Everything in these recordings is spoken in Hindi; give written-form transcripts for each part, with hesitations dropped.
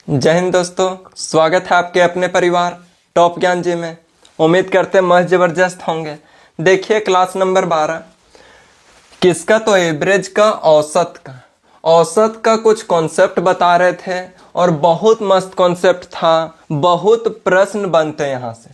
जय हिंद दोस्तों, स्वागत है आपके अपने परिवार टॉप ज्ञान जी में। उम्मीद करते हैं मस्त जबरदस्त होंगे। देखिए क्लास नंबर 12 किसका, तो एवरेज का, औसत का कुछ कॉन्सेप्ट बता रहे थे और बहुत मस्त कॉन्सेप्ट था। बहुत प्रश्न बनते हैं यहाँ से।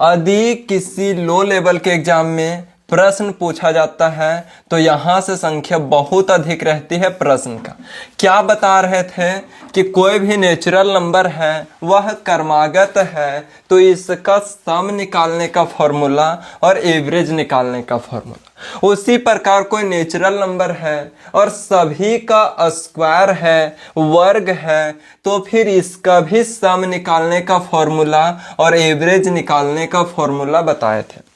यदि किसी लो लेवल के एग्जाम में प्रश्न पूछा जाता है तो यहाँ से संख्या बहुत अधिक रहती है प्रश्न का। क्या बता रहे थे कि कोई भी नेचुरल नंबर है वह क्रमागत है तो इसका सम निकालने का फॉर्मूला और एवरेज निकालने का फॉर्मूला। उसी प्रकार कोई नेचुरल नंबर है और सभी का स्क्वायर है, वर्ग है, तो फिर इसका भी सम निकालने का फॉर्मूला और एवरेज निकालने का फॉर्मूला बताए थे।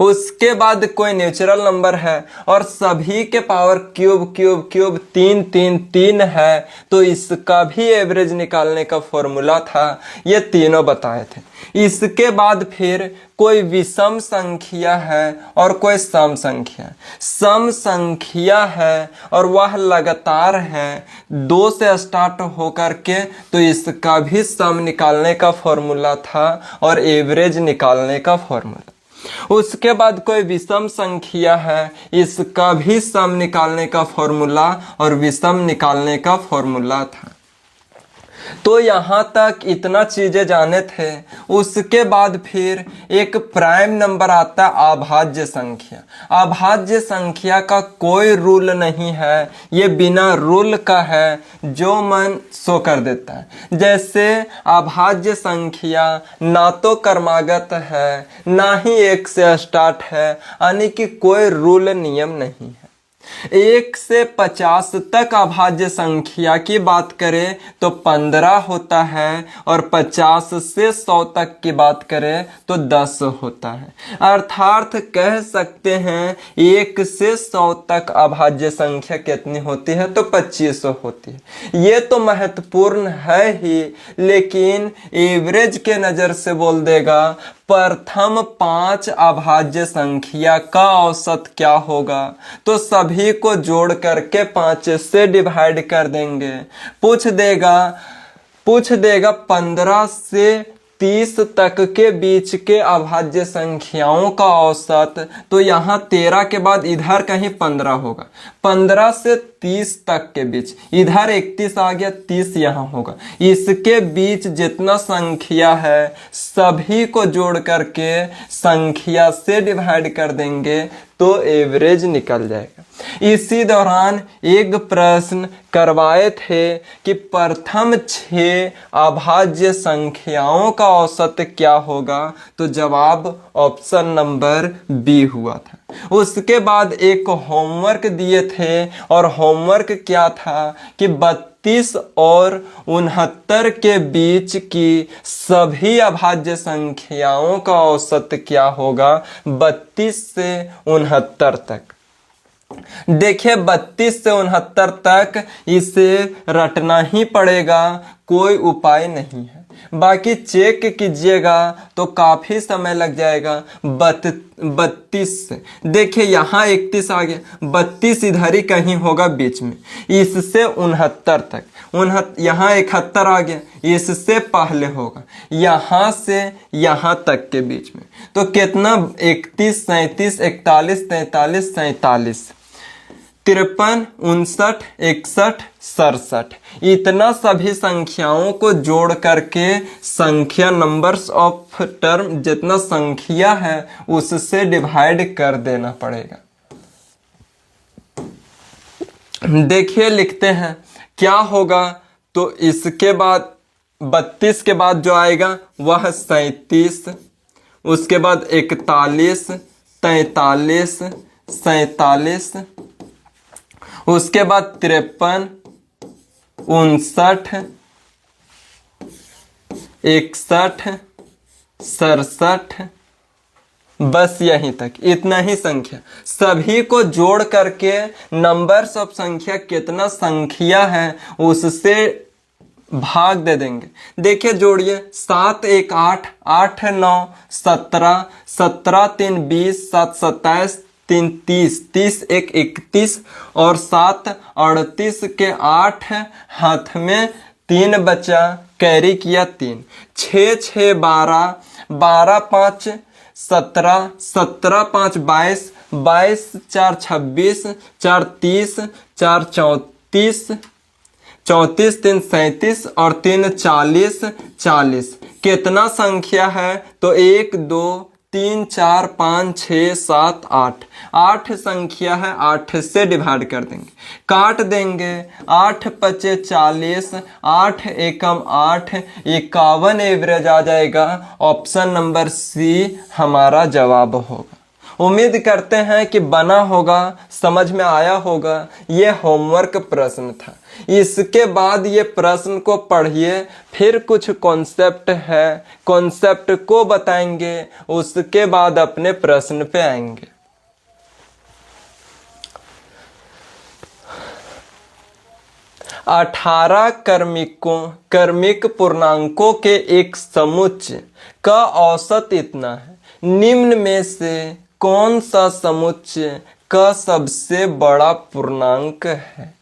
उसके बाद कोई नेचुरल नंबर है और सभी के पावर क्यूब 3 है तो इसका भी एवरेज निकालने का फॉर्मूला था। ये तीनों बताए थे। इसके बाद फिर कोई विषम संख्या है और कोई सम संख्या है और वह लगातार है 2 से स्टार्ट होकर के, तो इसका भी सम निकालने का फॉर्मूला था और एवरेज निकालने का फॉर्मूला। उसके बाद कोई विषम संख्या है, इसका भी सम निकालने का फॉर्मूला और विषम निकालने का फॉर्मूला था। तो यहाँ तक इतना चीजें जाने थे। उसके बाद फिर एक प्राइम नंबर आता है अभाज्य संख्या। अभाज्य संख्या का कोई रूल नहीं है, ये बिना रूल का है, जो मन सो कर देता है। जैसे अभाज्य संख्या ना तो क्रमागत है ना ही 1 से स्टार्ट है, यानी कि कोई रूल नियम नहीं है। 1 से 50 तक अभाज्य संख्या की बात करें तो 15 होता है और 50 से 100 तक की बात करें तो 10 होता है। अर्थात कह सकते हैं 1 से 100 तक अभाज्य संख्या कितनी होती है, तो 2500 होती है। ये तो महत्वपूर्ण है ही, लेकिन एवरेज के नज़र से बोल देगा प्रथम 5 अभाज्य संख्या का औसत क्या होगा, तो सभी को जोड़ करके 5 से डिवाइड कर देंगे। पूछ देगा 15 से 30 तक के बीच के अभाज्य संख्याओं का औसत, तो यहाँ 13 के बाद इधर कहीं 15 होगा। 15 से 30 तक के बीच, इधर 31 आ गया, 30 यहाँ होगा। इसके बीच जितना संख्या है सभी को जोड़ करके संख्या से डिवाइड कर देंगे तो एवरेज निकल जाएगा। इसी दौरान एक प्रश्न करवाए थे कि प्रथम 6 अभाज्य संख्याओं का औसत क्या होगा, तो जवाब ऑप्शन नंबर बी हुआ था। उसके बाद एक होमवर्क दिए थे और होमवर्क क्या था कि 32 और 69 के बीच की सभी अभाज्य संख्याओं का औसत क्या होगा 32 से 69 तक। देखिए 32 से 69 तक इसे रटना ही पड़ेगा, कोई उपाय नहीं है। बाकी चेक कीजिएगा तो काफी समय लग जाएगा। 32 से देखिए यहाँ 31 आ गया, 32 इधर ही कहीं होगा बीच में। इससे 69 तक, यहाँ 71 आ गया, इससे पहले होगा, यहाँ से यहाँ तक के बीच में। तो कितना 31, 37, 41, 43, 47, 53, 59, 61, 67, इतना सभी संख्याओं को जोड़ करके संख्या नंबर्स ऑफ टर्म जितना संख्या है उससे डिवाइड कर देना पड़ेगा। देखिए लिखते हैं क्या होगा, तो इसके बाद 32 के बाद जो आएगा वह 37, उसके बाद 41, 43, 47, उसके बाद 53, 59, 61, 67, बस यहीं तक, इतना ही संख्या। सभी को जोड़ करके नंबर्स ऑफ संख्या कितना संख्या है उससे भाग दे देंगे। देखिए जोड़िए, 7 1 8, 8 9 17, 17 3 20, 7 27, 3 30, 30 1 31 और 7 38 के 8 हाथ में 3 बचा, कैरी किया 3, 6 6 12, 12 5 17, 17 5 22, 22 4 26, 4 30, 4 34, 34 3 37 और 3 40, 40 कितना संख्या है? तो 1 2 3 4 5 6 7 8, 8 संख्या है, 8 से डिवाइड कर देंगे, काट देंगे, 8 पचे 40, 8 एकम 8, 51 एवरेज आ जाएगा। ऑप्शन नंबर सी हमारा जवाब होगा। उम्मीद करते हैं कि बना होगा, समझ में आया होगा। ये होमवर्क प्रश्न था। इसके बाद ये प्रश्न को पढ़िए, फिर कुछ कॉन्सेप्ट है, कॉन्सेप्ट को बताएंगे, उसके बाद अपने प्रश्न पे आएंगे। अठारह क्रमिक पूर्णांकों के एक समुच्चय का औसत इतना है। निम्न में से कौन सा समुच्चय का सबसे बड़ा पूर्णांक है?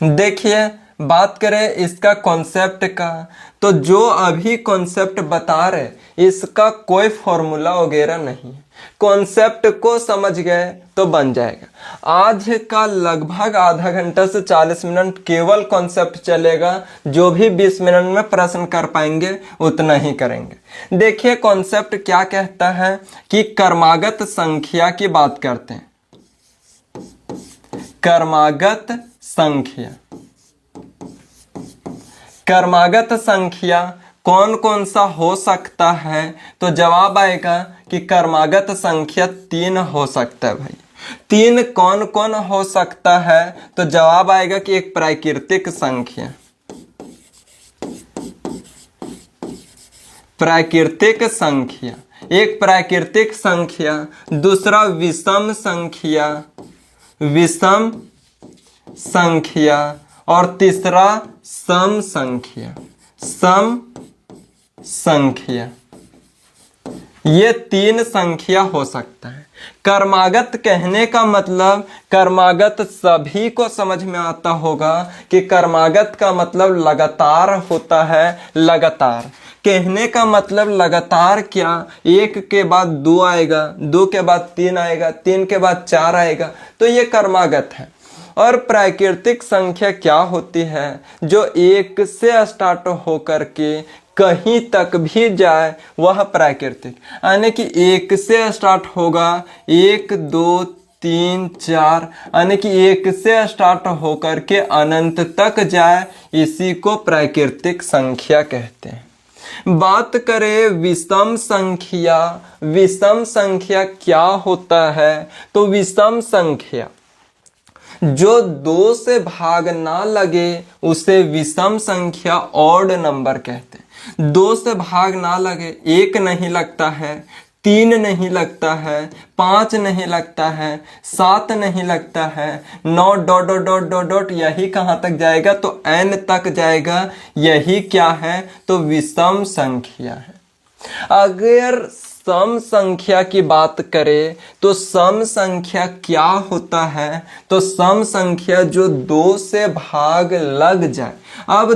देखिए, बात करें इसका कॉन्सेप्ट का, तो जो अभी कॉन्सेप्ट बता रहे इसका कोई फॉर्मूला वगैरह नहीं है। कॉन्सेप्ट को समझ गए तो बन जाएगा। आज का लगभग आधा घंटा से 40 मिनट केवल कॉन्सेप्ट चलेगा। जो भी 20 मिनट में प्रश्न कर पाएंगे उतना ही करेंगे। देखिए कॉन्सेप्ट क्या कहता है कि क्रमागत संख्या की बात करते हैं। क्रमागत संख्या, क्रमागत संख्या कौन कौन सा हो सकता है? तो जवाब आएगा कि क्रमागत संख्या 3 हो सकता है। भाई 3 कौन कौन हो सकता है? तो जवाब आएगा कि एक प्राकृतिक संख्या, प्राकृतिक संख्या, एक प्राकृतिक संख्या, दूसरा विषम संख्या, विषम संख्या, और तीसरा सम संख्या, सम संख्या। ये 3 संख्या हो सकता है। क्रमागत कहने का मतलब, क्रमागत सभी को समझ में आता होगा कि क्रमागत का मतलब लगातार होता है। लगातार कहने का मतलब लगातार क्या, 1 के बाद 2 आएगा, 2 के बाद 3 आएगा, 3 के बाद 4 आएगा, तो ये क्रमागत है। और प्राकृतिक संख्या क्या होती है? जो 1 से स्टार्ट होकर के कहीं तक भी जाए वह प्राकृतिक, यानी कि 1 से स्टार्ट होगा, 1 2 3 4, यानी कि 1 से स्टार्ट होकर के अनंत तक जाए, इसी को प्राकृतिक संख्या कहते हैं। बात करें विषम संख्या, विषम संख्या क्या होता है? तो विषम संख्या जो 2 से भाग ना लगे उसे विषम संख्या ऑड नंबर कहते हैं। 2 से भाग ना लगे, 1 नहीं लगता है, 3 नहीं लगता है, 5 नहीं लगता है, 7 नहीं लगता है, 9 dot dot dot dot dot, यही कहाँ तक जाएगा? तो n तक जाएगा। यही क्या है? तो विषम संख्या है। अगर सम संख्या की बात करें तो सम संख्या क्या होता है? तो सम संख्या जो 2 से भाग लग जाए। अब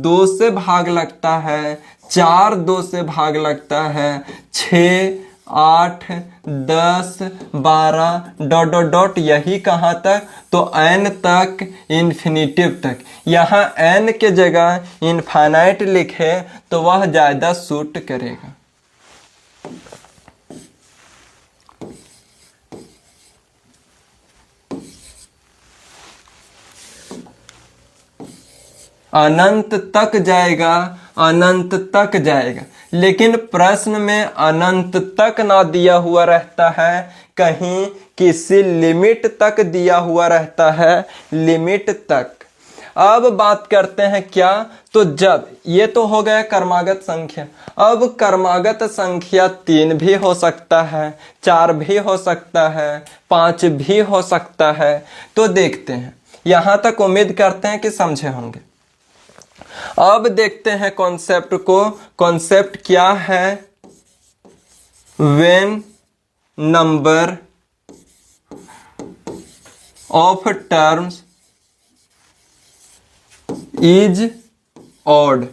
2 से भाग लगता है, 4 2 से भाग लगता है, 6 8 10 12 डॉट डॉट डॉट, यही कहाँ तक? तो n तक, इन्फिनिटिव तक। यहाँ n के जगह इनफाइनाइट लिखे तो वह ज्यादा सूट करेगा। अनंत तक जाएगा, अनंत तक जाएगा, लेकिन प्रश्न में अनंत तक ना दिया हुआ रहता है, कहीं किसी लिमिट तक दिया हुआ रहता है, लिमिट तक। अब बात करते हैं क्या? तो जब ये तो हो गया क्रमागत संख्या। अब क्रमागत संख्या 3 भी हो सकता है, 4 भी हो सकता है, 5 भी हो सकता है। तो देखते हैं, यहां तक उम्मीद करते हैं कि समझे होंगे। अब देखते हैं कॉन्सेप्ट को। कॉन्सेप्ट क्या है? When number of terms is odd.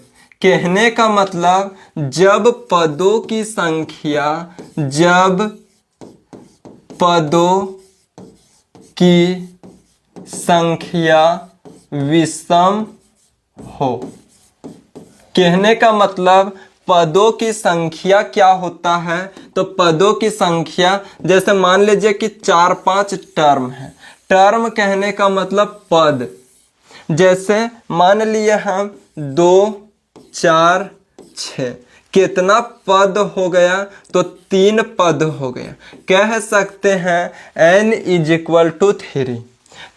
कहने का मतलब जब पदों की संख्या विषम हो। कहने का मतलब पदों की संख्या क्या होता है, तो पदों की संख्या जैसे मान लीजिए कि 4-5 टर्म है। टर्म कहने का मतलब पद। जैसे मान लिए हम 2, 4, 6, कितना पद हो गया, तो 3 पद हो गया। कह सकते हैं n = 3,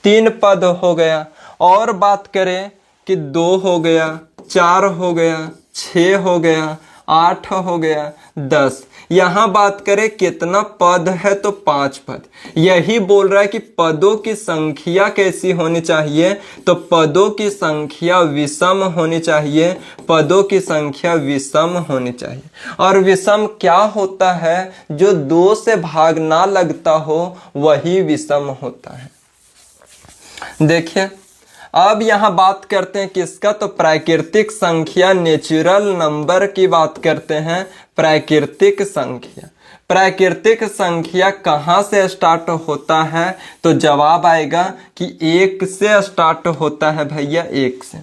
3 पद हो गया। और बात करें कि 2 हो गया, 4 हो गया, 6 हो गया, 8 हो गया, 10। यहाँ बात करें कितना पद है, तो 5 पद। यही बोल रहा है कि पदों की संख्या कैसी होनी चाहिए, तो पदों की संख्या विषम होनी चाहिए। पदों की संख्या विषम होनी चाहिए। और विषम क्या होता है, जो 2 से भाग ना लगता हो वही विषम होता है। देखिए अब यहाँ बात करते हैं किसका, तो प्राकृतिक संख्या, नेचुरल नंबर की बात करते हैं। प्राकृतिक संख्या, प्राकृतिक संख्या कहाँ से स्टार्ट होता है, तो जवाब आएगा कि 1 से स्टार्ट होता है भैया, 1 से।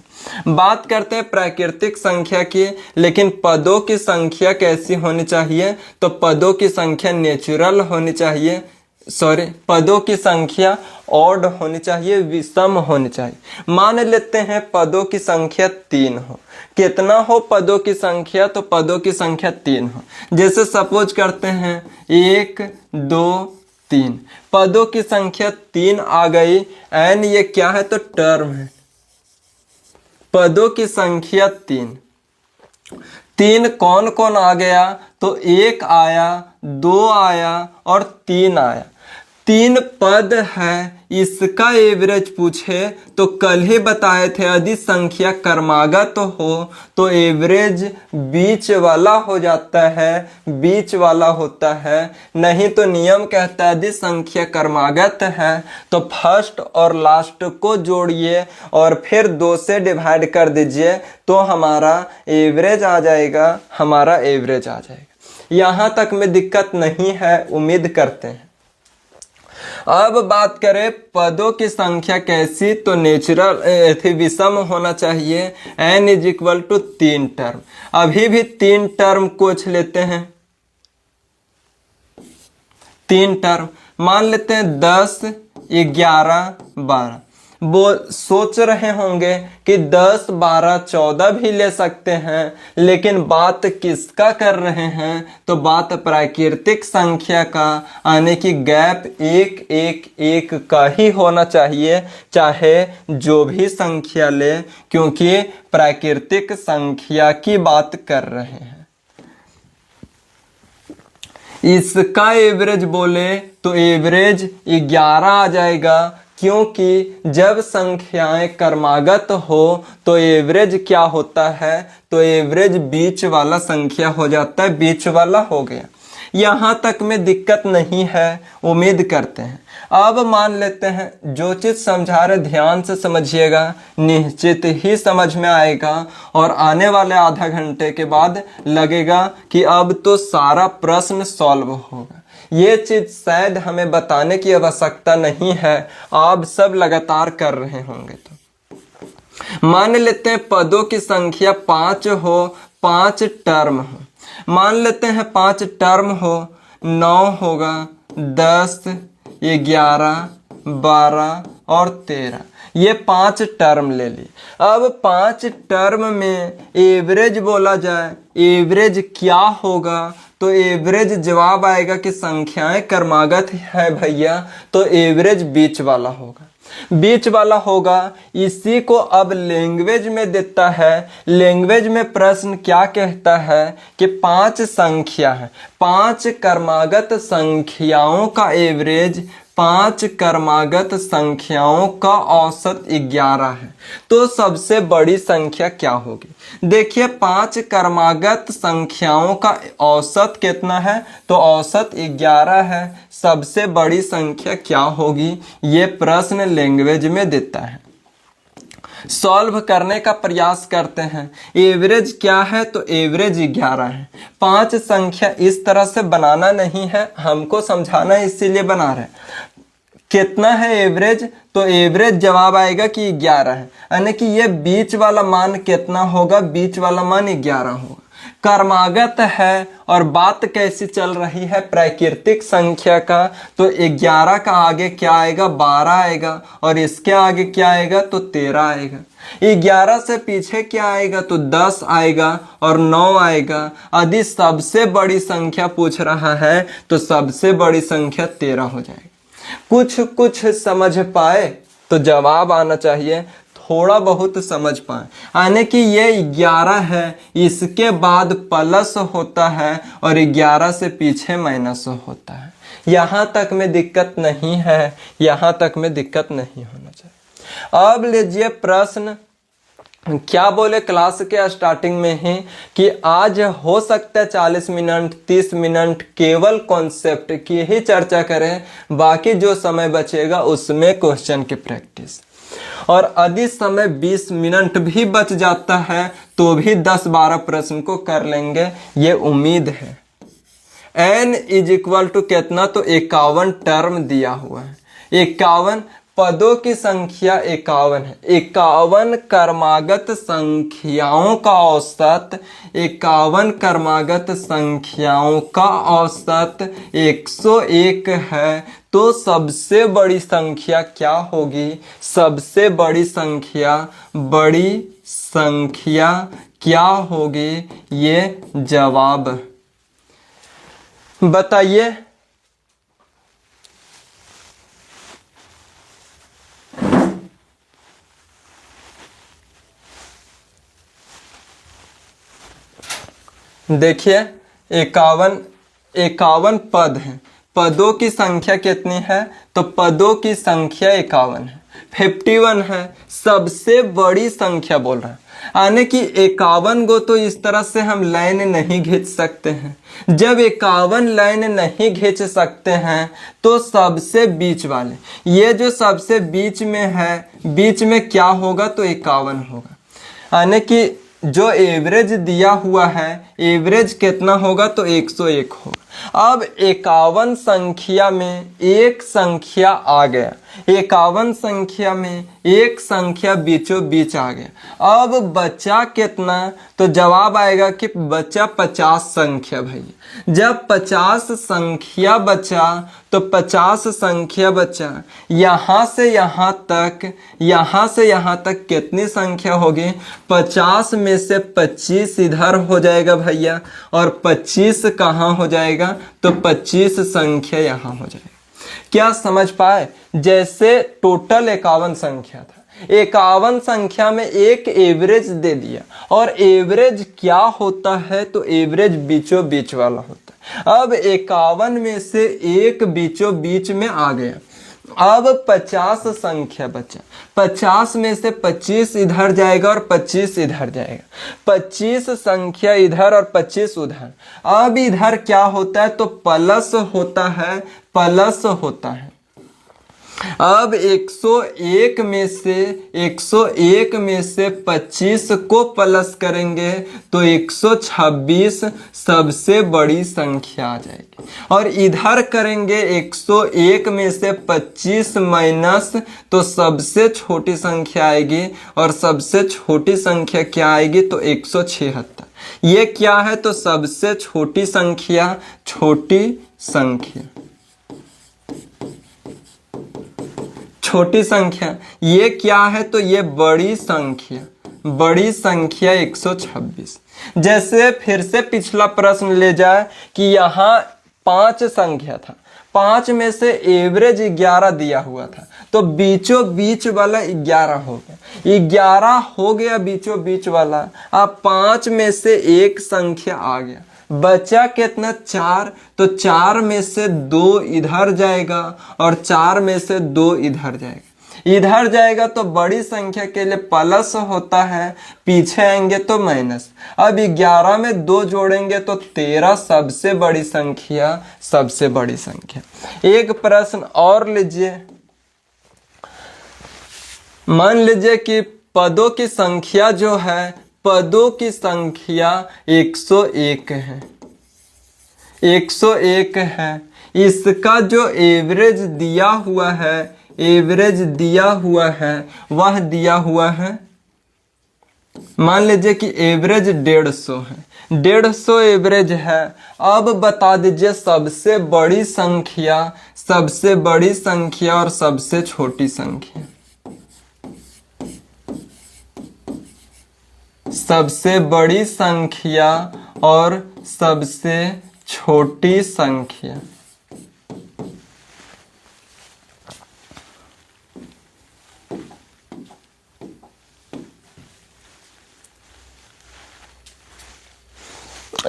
बात करते हैं प्राकृतिक संख्या की, लेकिन पदों की संख्या कैसी होनी चाहिए, तो पदों की संख्या नेचुरल होनी चाहिए, पदों की संख्या ऑड होनी चाहिए, विषम होनी चाहिए। मान लेते हैं पदों की संख्या 3 हो। कितना हो पदों की संख्या, तो पदों की संख्या 3 हो। जैसे सपोज करते हैं 1, 2, 3, पदों की संख्या 3 आ गई। n ये क्या है, तो टर्म है। पदों की संख्या 3 कौन कौन आ गया, तो 1 आया, 2 आया और 3 आया। 3 पद है, इसका एवरेज पूछे तो कल ही बताए थे, यदि संख्या क्रमागत हो तो एवरेज बीच वाला हो जाता है, बीच वाला होता है। नहीं तो नियम कहता है यदि संख्या क्रमागत है तो फर्स्ट और लास्ट को जोड़िए और फिर 2 से डिवाइड कर दीजिए, तो हमारा एवरेज आ जाएगा, हमारा एवरेज आ जाएगा। यहाँ तक में दिक्कत नहीं है, उम्मीद करते हैं। अब बात करें पदों की संख्या कैसी, तो नेचुरल विषम होना चाहिए। n = 3 term. अभी भी 3 टर्म कुछ लेते हैं, 3 टर्म मान लेते हैं 10, 11, 12। वो सोच रहे होंगे कि 10, 12, 14 भी ले सकते हैं, लेकिन बात किसका कर रहे हैं, तो बात प्राकृतिक संख्या का, आने की गैप 1, 1, 1 का ही होना चाहिए, चाहे जो भी संख्या ले, क्योंकि प्राकृतिक संख्या की बात कर रहे हैं। इसका एवरेज बोले तो एवरेज 11 आ जाएगा, क्योंकि जब संख्याएं क्रमागत हो तो एवरेज क्या होता है, तो एवरेज बीच वाला संख्या हो जाता है, बीच वाला हो गया। यहाँ तक में दिक्कत नहीं है, उम्मीद करते हैं। अब मान लेते हैं जो चीज़ समझा रहे ध्यान से समझिएगा, निश्चित ही समझ में आएगा और आने वाले आधा घंटे के बाद लगेगा कि अब तो सारा प्रश्न सॉल्व होगा। ये चीज़ शायद हमें बताने की आवश्यकता नहीं है, आप सब लगातार कर रहे होंगे। तो मान लेते हैं पदों की संख्या 5 हो, 5 टर्म हो। मान लेते हैं 5 टर्म हो, 9 होगा, 10, 11, 12 और 13, ये 5 टर्म ले ली। अब 5 टर्म में एवरेज बोला जाए, एवरेज क्या होगा, तो एवरेज जवाब आएगा कि संख्याएं क्रमागत है भैया, तो एवरेज बीच वाला होगा, बीच वाला होगा। इसी को अब लैंग्वेज में देता है। लैंग्वेज में प्रश्न क्या कहता है कि 5 संख्या है, 5 क्रमागत संख्याओं का एवरेज, 5 क्रमागत संख्याओं का औसत 11 है, तो सबसे बड़ी संख्या क्या होगी। देखिए 5 क्रमागत संख्याओं का औसत कितना है, तो औसत 11 है, सबसे बड़ी संख्या क्या होगी, ये प्रश्न लैंग्वेज में देता है। सॉल्व करने का प्रयास करते हैं। एवरेज क्या है, तो एवरेज 11 है। 5 संख्या इस तरह से बनाना नहीं है, हमको समझाना है इसीलिए बना रहे हैं। कितना है एवरेज, तो एवरेज जवाब आएगा कि 11 है, यानी कि ये बीच वाला मान कितना होगा, बीच वाला मान 11 होगा। क्रमागत है और बात कैसी चल रही है, प्राकृतिक संख्या का, तो 11 का आगे क्या आएगा, 12 आएगा, और इसके आगे क्या आएगा, तो 13 आएगा। 11 से पीछे क्या आएगा, तो 10 आएगा और 9 आएगा। यदि सबसे बड़ी संख्या पूछ रहा है तो सबसे बड़ी संख्या 13 हो जाएगी। कुछ समझ पाए तो जवाब आना चाहिए, थोड़ा बहुत समझ पाए, यानी कि ये 11 है, इसके बाद प्लस होता है और 11 से पीछे माइनस होता है। यहाँ तक में दिक्कत नहीं है, यहाँ तक में दिक्कत नहीं होना चाहिए। अब लीजिए प्रश्न, क्या बोले क्लास के स्टार्टिंग में ही कि आज हो सकता है 40 मिनट 30 मिनट केवल कॉन्सेप्ट की ही चर्चा करें, बाकी जो समय बचेगा उसमें क्वेश्चन की प्रैक्टिस। और यदि समय 20 मिनट भी बच जाता है तो भी 10-12 प्रश्न को कर लेंगे, ये उम्मीद है। n = कितना, तो 51 टर्म दिया हुआ है। 51 पदों की संख्या 51 है। 51 क्रमागत संख्याओं का औसत, 51 क्रमागत संख्याओं का औसत 101 है। तो सबसे बड़ी संख्या क्या होगी, सबसे बड़ी संख्या क्या होगी, ये जवाब बताइए। देखिए 51 पद हैं, पदों की संख्या कितनी है, तो पदों की संख्या 51 है। 51 है, सबसे बड़ी संख्या बोल रहा है, यानी कि 51 को तो इस तरह से हम लाइन नहीं खींच सकते हैं। जब 51 लाइन नहीं खींच सकते हैं तो सबसे बीच वाले, ये जो सबसे बीच में है, बीच में क्या होगा, तो 51 होगा, यानी कि जो एवरेज दिया हुआ है, एवरेज कितना होगा, तो 101 होगा। अब 51 संख्या में एक संख्या आ गया, 51 संख्या में एक संख्या बीचों बीच आ गया। अब बचा कितना, तो जवाब आएगा कि बचा 50 संख्या। भैया जब 50 संख्या बचा तो 50 संख्या बचा, यहाँ से यहाँ तक, यहाँ से यहाँ तक कितनी संख्या होगी, 50 में से 25 इधर हो जाएगा भैया, और 25 कहाँ हो जाएगा, तो 25 संख्या यहाँ हो जाएगा। क्या समझ पाए, जैसे टोटल 51 संख्या था, 51 संख्या में एक एवरेज दे दिया, और एवरेज क्या होता है, तो एवरेज बीचों बीच वाला होता है। अब 51 में से एक बीचों बीच में आ गया, अब 50 संख्या बचा, 50 में से 25 इधर जाएगा और 25 इधर जाएगा, 25 संख्या इधर और 25 उधर। अब इधर क्या होता है, तो प्लस होता है, प्लस होता है। अब 101 में से 25 को प्लस करेंगे तो 126 सबसे बड़ी संख्या आ जाएगी, और इधर करेंगे 101 में से 25 माइनस, तो सबसे छोटी संख्या आएगी, और सबसे छोटी संख्या क्या आएगी, तो 176। ये क्या है, तो सबसे छोटी संख्या, छोटी संख्या। ये क्या है, तो ये बड़ी संख्या 126। जैसे फिर से पिछला प्रश्न ले जाए कि यहाँ 5 संख्या था, 5 में से एवरेज 11 दिया हुआ था, तो बीचों बीच वाला 11 हो गया, 11 हो गया बीचों बीच वाला। अब 5 में से एक संख्या आ गया, बचा कितना, 4, तो 4 में से 2 इधर जाएगा और 4 में से 2 इधर जाएगा। इधर जाएगा तो बड़ी संख्या के लिए प्लस होता है, पीछे आएंगे तो माइनस। अब 11 में 2 जोड़ेंगे तो 13 सबसे बड़ी संख्या। एक प्रश्न और लीजिए, मान लीजिए कि पदों की संख्या जो है, पदों की संख्या 101 है, 101 है। इसका जो एवरेज दिया हुआ है, एवरेज दिया हुआ है, वह दिया हुआ है, मान लीजिए कि एवरेज 150 है, 150 एवरेज है। अब बता दीजिए सबसे बड़ी संख्या, सबसे बड़ी संख्या और सबसे छोटी संख्या। सबसे बड़ी संख्या और सबसे छोटी संख्या।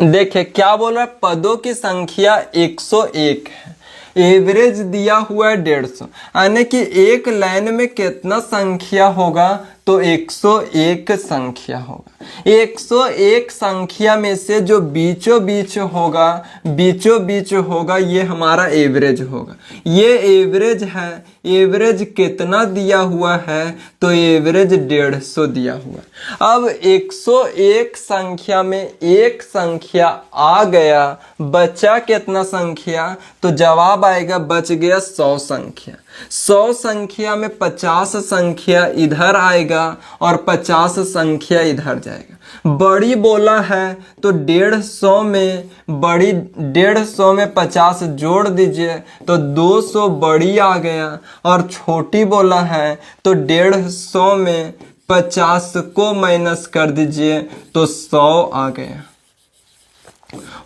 देखिए क्या बोल रहा है, पदों की संख्या 101 है, एवरेज दिया हुआ है 150, यानी कि एक लाइन में कितना संख्या होगा, तो 101 संख्या होगा। 101 संख्या में से जो बीचों बीच होगा, बीचों बीच होगा, ये हमारा एवरेज होगा। ये एवरेज है, एवरेज कितना दिया हुआ है, तो एवरेज 150 दिया हुआ है। अब 101 संख्या में एक संख्या आ गया, बचा कितना संख्या, तो जवाब आएगा, बच गया 100 संख्या। 100 संख्या में 50 संख्या इधर आएगा और 50 संख्या इधर जाएगा। बड़ी बोला है तो 150 में, बड़ी 150 में 50 जोड़ दीजिए तो 200 बड़ी आ गया, और छोटी बोला है तो 150 में 50 को माइनस कर दीजिए तो 100 आ गया।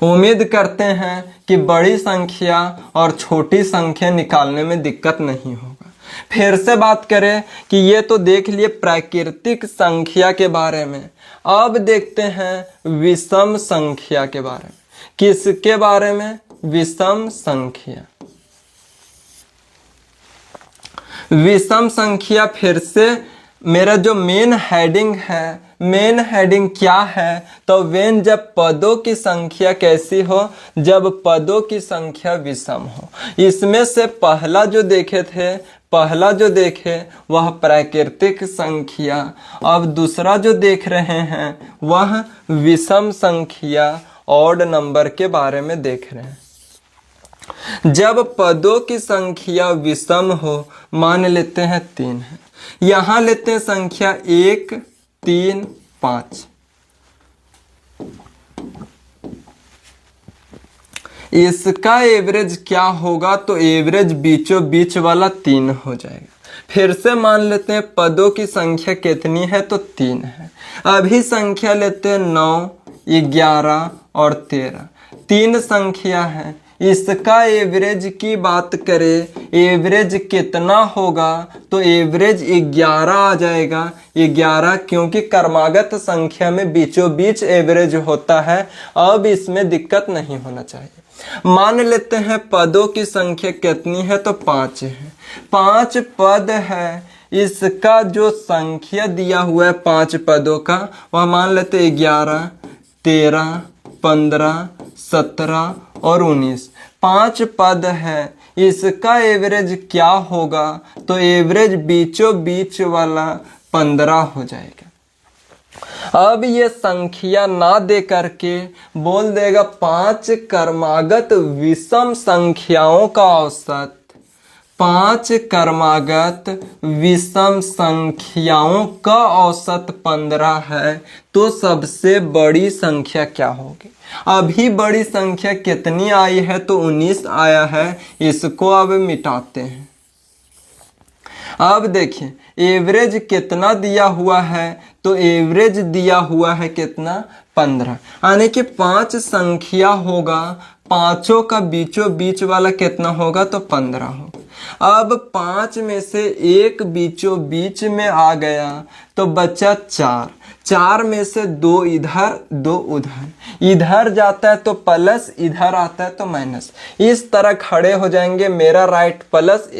उम्मीद करते हैं कि बड़ी संख्या और छोटी संख्या निकालने में दिक्कत नहीं होगा। फिर से बात करें कि ये तो देख लिए प्राकृतिक संख्या के बारे में, अब देखते हैं विषम संख्या के बारे में। किसके बारे में, विषम संख्या। विषम संख्या, फिर से मेरा जो मेन हेडिंग है, मेन हेडिंग क्या है, तो वेन जब पदों की संख्या कैसी हो, जब पदों की संख्या विषम हो। इसमें से पहला जो देखे थे, पहला जो देखे वह प्राकृतिक संख्या, अब दूसरा जो देख रहे हैं वह विषम संख्या, ऑड नंबर के बारे में देख रहे हैं। जब पदों की संख्या विषम हो, मान लेते हैं 3 है, यहां लेते हैं संख्या 1, 3, 5। इसका एवरेज क्या होगा, तो एवरेज बीचों बीच वाला 3 हो जाएगा। फिर से मान लेते हैं पदों की संख्या कितनी है, तो 3 है। अभी संख्या लेते हैं 9, 11 और 13, 3 संख्या है। इसका एवरेज की बात करें, एवरेज कितना होगा, तो एवरेज 11 आ जाएगा। 11 क्योंकि क्रमागत संख्या में बीचों बीच एवरेज होता है, अब इसमें दिक्कत नहीं होना चाहिए। मान लेते हैं पदों की संख्या कितनी है, तो 5 है। 5 पद है, इसका जो संख्या दिया हुआ है 5 पदों का, वह मान लेते 11, 13, 15, 17 और 19, 5 पद है। इसका एवरेज क्या होगा, तो एवरेज बीचों बीच वाला 15 हो जाएगा। अब ये संख्या ना दे करके बोल देगा 5 क्रमागत विषम संख्याओं का औसत, 5 क्रमागत विषम संख्याओं का औसत 15 है, तो सबसे बड़ी संख्या क्या होगी। अभी बड़ी संख्या कितनी आई है, तो 19 आया है। इसको अब मिटाते हैं। अब देखिए एवरेज कितना दिया हुआ है, तो एवरेज दिया हुआ है कितना, 15, यानी कि 5 संख्या होगा, पांचों का बीचों बीच वाला कितना होगा, तो 15 होगा। अब 5 में से एक बीचों बीच में आ गया तो बचा 4, 4 में से 2 इधर 2 उधर, इधर जाता है तो प्लस, इधर आता है तो माइनस। इस तरह खड़े हो जाएंगे, मेरा राइट प्लस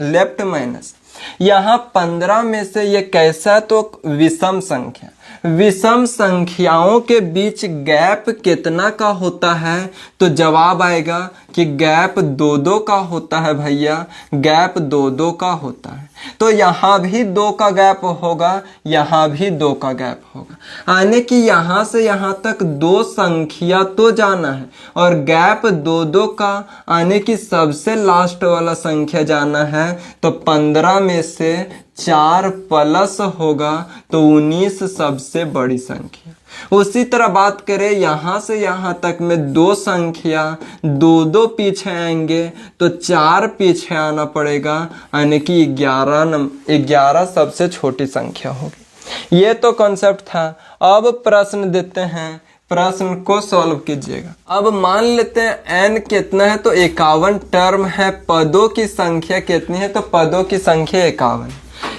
लेफ्ट माइनस। यहाँ 15 में से ये कैसा, तो विषम संख्या। विषम संख्याओं के बीच गैप कितना का होता है, तो जवाब आएगा कि गैप 2-2 का होता है भैया, गैप 2-2 का होता है। तो यहाँ भी 2 का गैप होगा, यहाँ भी 2 का गैप होगा, यानी कि यहाँ से यहाँ तक 2 संख्या तो जाना है और गैप 2-2 का, यानी कि सबसे लास्ट वाला संख्या जाना है। तो 15 में से 4 प्लस होगा तो 19 सबसे बड़ी संख्या। उसी तरह बात करें यहाँ से यहाँ तक में 2 संख्या 2-2 पीछे आएंगे तो 4 पीछे आना पड़ेगा, यानी कि 11 सबसे छोटी संख्या होगी। ये तो कॉन्सेप्ट था। अब प्रश्न देते हैं, प्रश्न को सॉल्व कीजिएगा। अब मान लेते हैं n कितना है, तो 51 टर्म है। पदों की संख्या कितनी है, तो पदों की संख्या 51।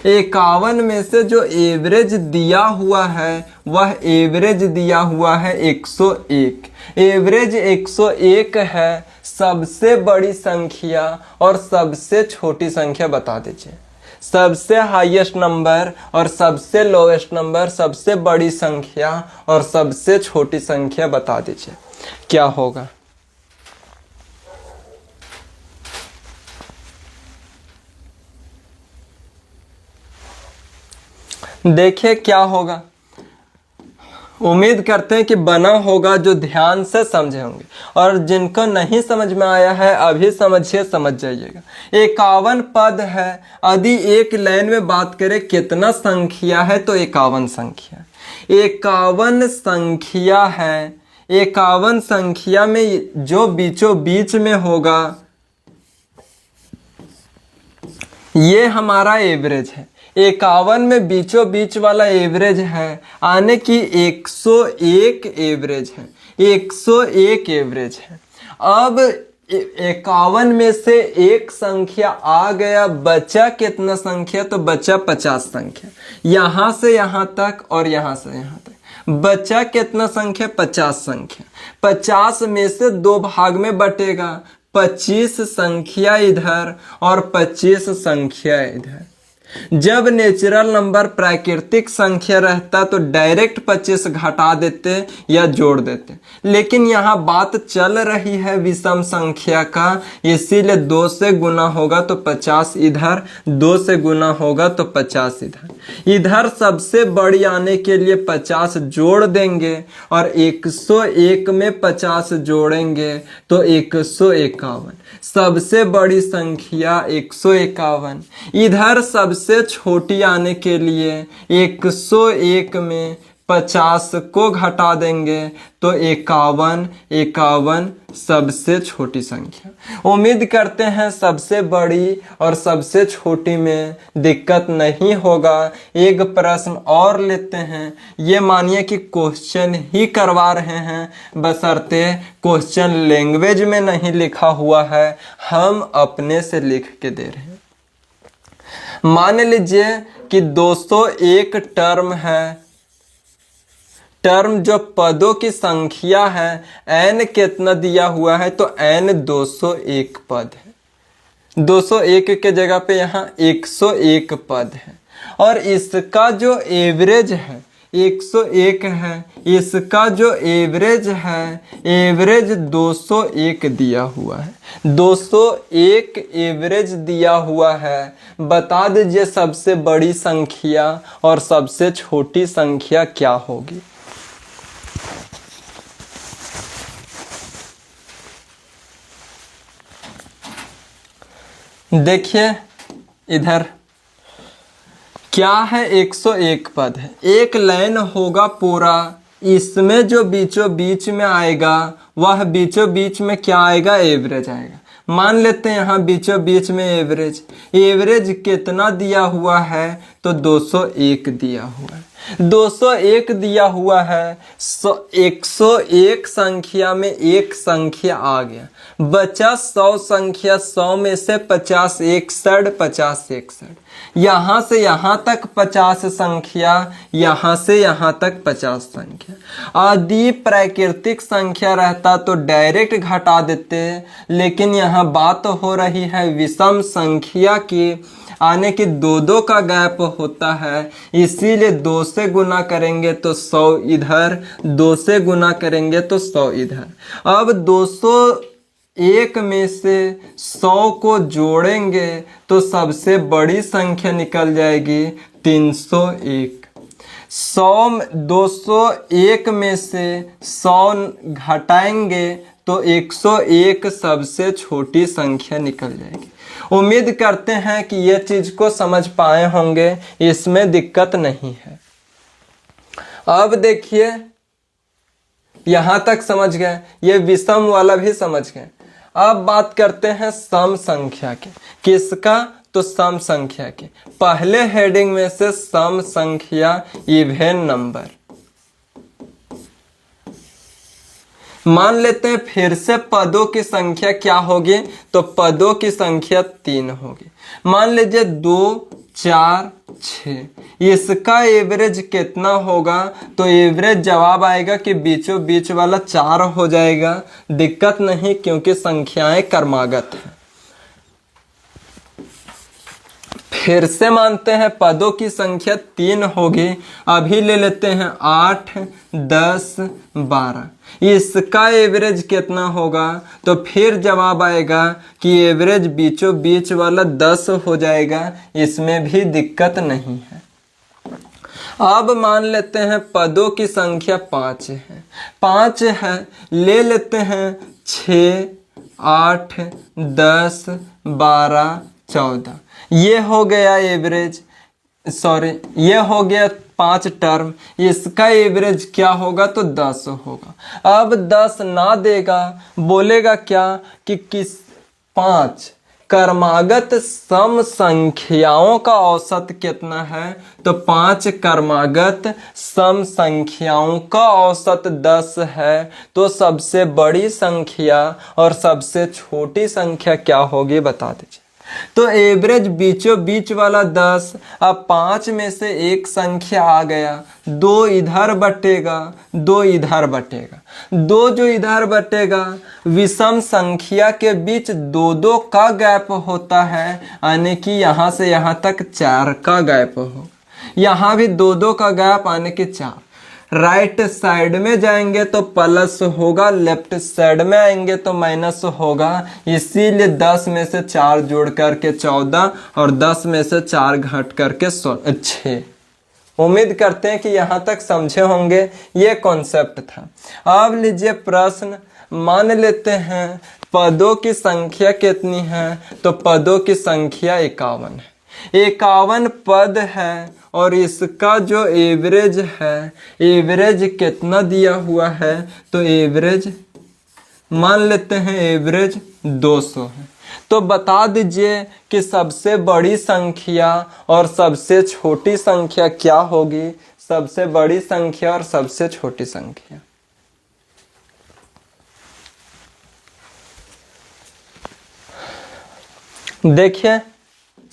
51 में से जो एवरेज दिया हुआ है वह एवरेज दिया हुआ है 101। एवरेज 101 है। सबसे बड़ी संख्या और सबसे छोटी संख्या बता दीजिए। सबसे हाईएस्ट नंबर और सबसे लोएस्ट नंबर, सबसे बड़ी संख्या और सबसे छोटी संख्या बता दीजिए, क्या होगा। देखिए क्या होगा। उम्मीद करते हैं कि बना होगा, जो ध्यान से समझे होंगे, और जिनको नहीं समझ में आया है अभी समझिए, समझ जाइएगा। 51 पद है। यदि एक लाइन में बात करें कितना संख्या है, तो 51 संख्या। 51 संख्या है। 51 संख्या में जो बीचों बीच में होगा ये हमारा एवरेज है। 51 में बीचों बीच वाला एवरेज है, यानी कि 101 एवरेज है। 101 एवरेज है। अब 51 में से एक संख्या आ गया, बचा कितना संख्या, तो बचा 50 संख्या। यहां से यहां तक और यहां से यहां तक बचा कितना संख्या, 50 संख्या। 50 में से 2 भाग में बटेगा, 25 संख्या इधर और 25 संख्या इधर। जब नेचुरल नंबर प्राकृतिक संख्या रहता तो डायरेक्ट 25 घटा देते या जोड़ देते, लेकिन यहाँ बात चल रही है विषम संख्या का, इसीलिए 2 से गुना होगा तो 50 इधर, 2 से गुना होगा तो 50 इधर। इधर सबसे बड़ी आने के लिए 50 जोड़ देंगे और 101 में 50 जोड़ेंगे तो 151। सबसे बड़ी संख्या 151। इधर सबसे छोटी आने के लिए 101 में 50 को घटा देंगे तो 51 सबसे छोटी संख्या। उम्मीद करते हैं सबसे बड़ी और सबसे छोटी में दिक्कत नहीं होगा। एक प्रश्न और लेते हैं। ये मानिए कि क्वेश्चन ही करवा रहे हैं, बशर्ते क्वेश्चन लैंग्वेज में नहीं लिखा हुआ है, हम अपने से लिख के दे रहे हैं। मान लीजिए कि 201 टर्म है। टर्म जो पदों की संख्या है, n कितना दिया हुआ है, तो n 201 पद है। 201 के जगह पे यहाँ 101 पद है और इसका जो एवरेज है 101 है। इसका जो एवरेज है, एवरेज 201 दिया हुआ है। 201 एवरेज दिया हुआ है। बता दीजिए सबसे बड़ी संख्या और सबसे छोटी संख्या क्या होगी। देखिए इधर क्या है, 101 पद है। एक लाइन होगा पूरा, इसमें जो बीचों बीच में आएगा वह बीचों बीच में क्या आएगा, एवरेज आएगा। मान लेते हैं यहाँ बीचों बीच में एवरेज। एवरेज कितना दिया हुआ है, तो 201 दिया हुआ है। 201 दिया हुआ है। 101 संख्या में एक संख्या आ गया, बचा 100 संख्या। 100 में से 50 61, 50 61। यहाँ से यहाँ तक 50 संख्या, यहाँ से यहाँ तक 50 संख्या। यदि प्राकृतिक संख्या रहता तो डायरेक्ट घटा देते, लेकिन यहाँ बात हो रही है विषम संख्या की, आने की 2-2 का गैप होता है, इसीलिए 2 से गुना करेंगे तो 100 इधर, 2 से गुना करेंगे तो 100 इधर। अब 1 में से 100 को जोड़ेंगे तो सबसे बड़ी संख्या निकल जाएगी 301। 201 में से 100 घटाएंगे तो 101 सबसे छोटी संख्या निकल जाएगी। उम्मीद करते हैं कि ये चीज को समझ पाए होंगे, इसमें दिक्कत नहीं है। अब देखिए यहां तक समझ गए, ये विषम वाला भी समझ गए। अब बात करते हैं सम संख्या की। किसका? तो सम संख्या की। पहले हेडिंग में से सम संख्या इवेन नंबर। मान लेते हैं फिर से पदों की संख्या क्या होगी, तो पदों की संख्या 3 होगी। मान लीजिए 2, 4, 6, इसका एवरेज कितना होगा, तो एवरेज जवाब आएगा कि बीचों बीच वाला 4 हो जाएगा। दिक्कत नहीं, क्योंकि संख्याएं क्रमागत हैं। फिर से मानते हैं पदों की संख्या 3 होगी। अभी ले लेते हैं 8, 10, 12, इसका एवरेज कितना होगा, तो फिर जवाब आएगा कि एवरेज बीचों बीच वाला 10 हो जाएगा। इसमें भी दिक्कत नहीं है। अब मान लेते हैं पदों की संख्या 5 है। 5 है, ले लेते हैं 6, 8, 10, 12, 14, ये हो गया एवरेज, सॉरी ये हो गया 5 टर्म। इसका एवरेज क्या होगा, तो 10 होगा। अब 10 ना देगा, बोलेगा क्या कि किस 5 क्रमागत सम संख्याओं का औसत कितना है, तो 5 क्रमागत सम संख्याओं का औसत 10 है। तो सबसे बड़ी संख्या और सबसे छोटी संख्या क्या होगी, बता दीजिए। तो एवरेज बीचों बीच वाला 10। अब 5 में से एक संख्या आ गया, 2 इधर बटेगा, 2 इधर बटेगा। 2 जो इधर बटेगा, विषम संख्या के बीच 2-2 का गैप होता है, यानी कि यहां से यहां तक 4 का गैप हो। यहां भी 2-2 का गैप, आने के 4। राइट साइड में जाएंगे तो प्लस होगा, लेफ्ट साइड में आएंगे तो माइनस होगा। इसीलिए 10 में से 4 जोड़ करके 14 और 10 में से 4 घट करके 6। उम्मीद करते हैं कि यहाँ तक समझे होंगे। ये कॉन्सेप्ट था। अब लीजिए प्रश्न। मान लेते हैं पदों की संख्या कितनी है, तो पदों की संख्या 51 है। 51 पद है और इसका जो एवरेज है, एवरेज कितना दिया हुआ है, तो एवरेज मान लेते हैं एवरेज 200 है। तो बता दीजिए कि सबसे बड़ी संख्या और सबसे छोटी संख्या क्या होगी। सबसे बड़ी संख्या और सबसे छोटी संख्या, देखिए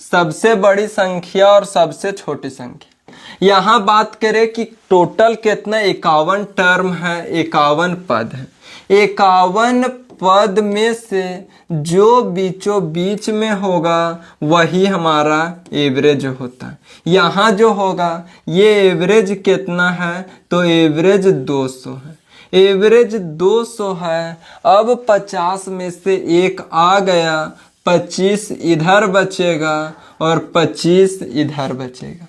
सबसे बड़ी संख्या और सबसे छोटी संख्या। यहां बात करें कि टोटल कितना 51 टर्म है, 51 पद है। 51 पद में से जो बीचों बीच में होगा वही हमारा एवरेज होता है। यहाँ जो होगा ये एवरेज कितना है, तो एवरेज 200 है। एवरेज 200 है। अब 50 में से एक आ गया, 25 इधर बचेगा और 25 इधर बचेगा।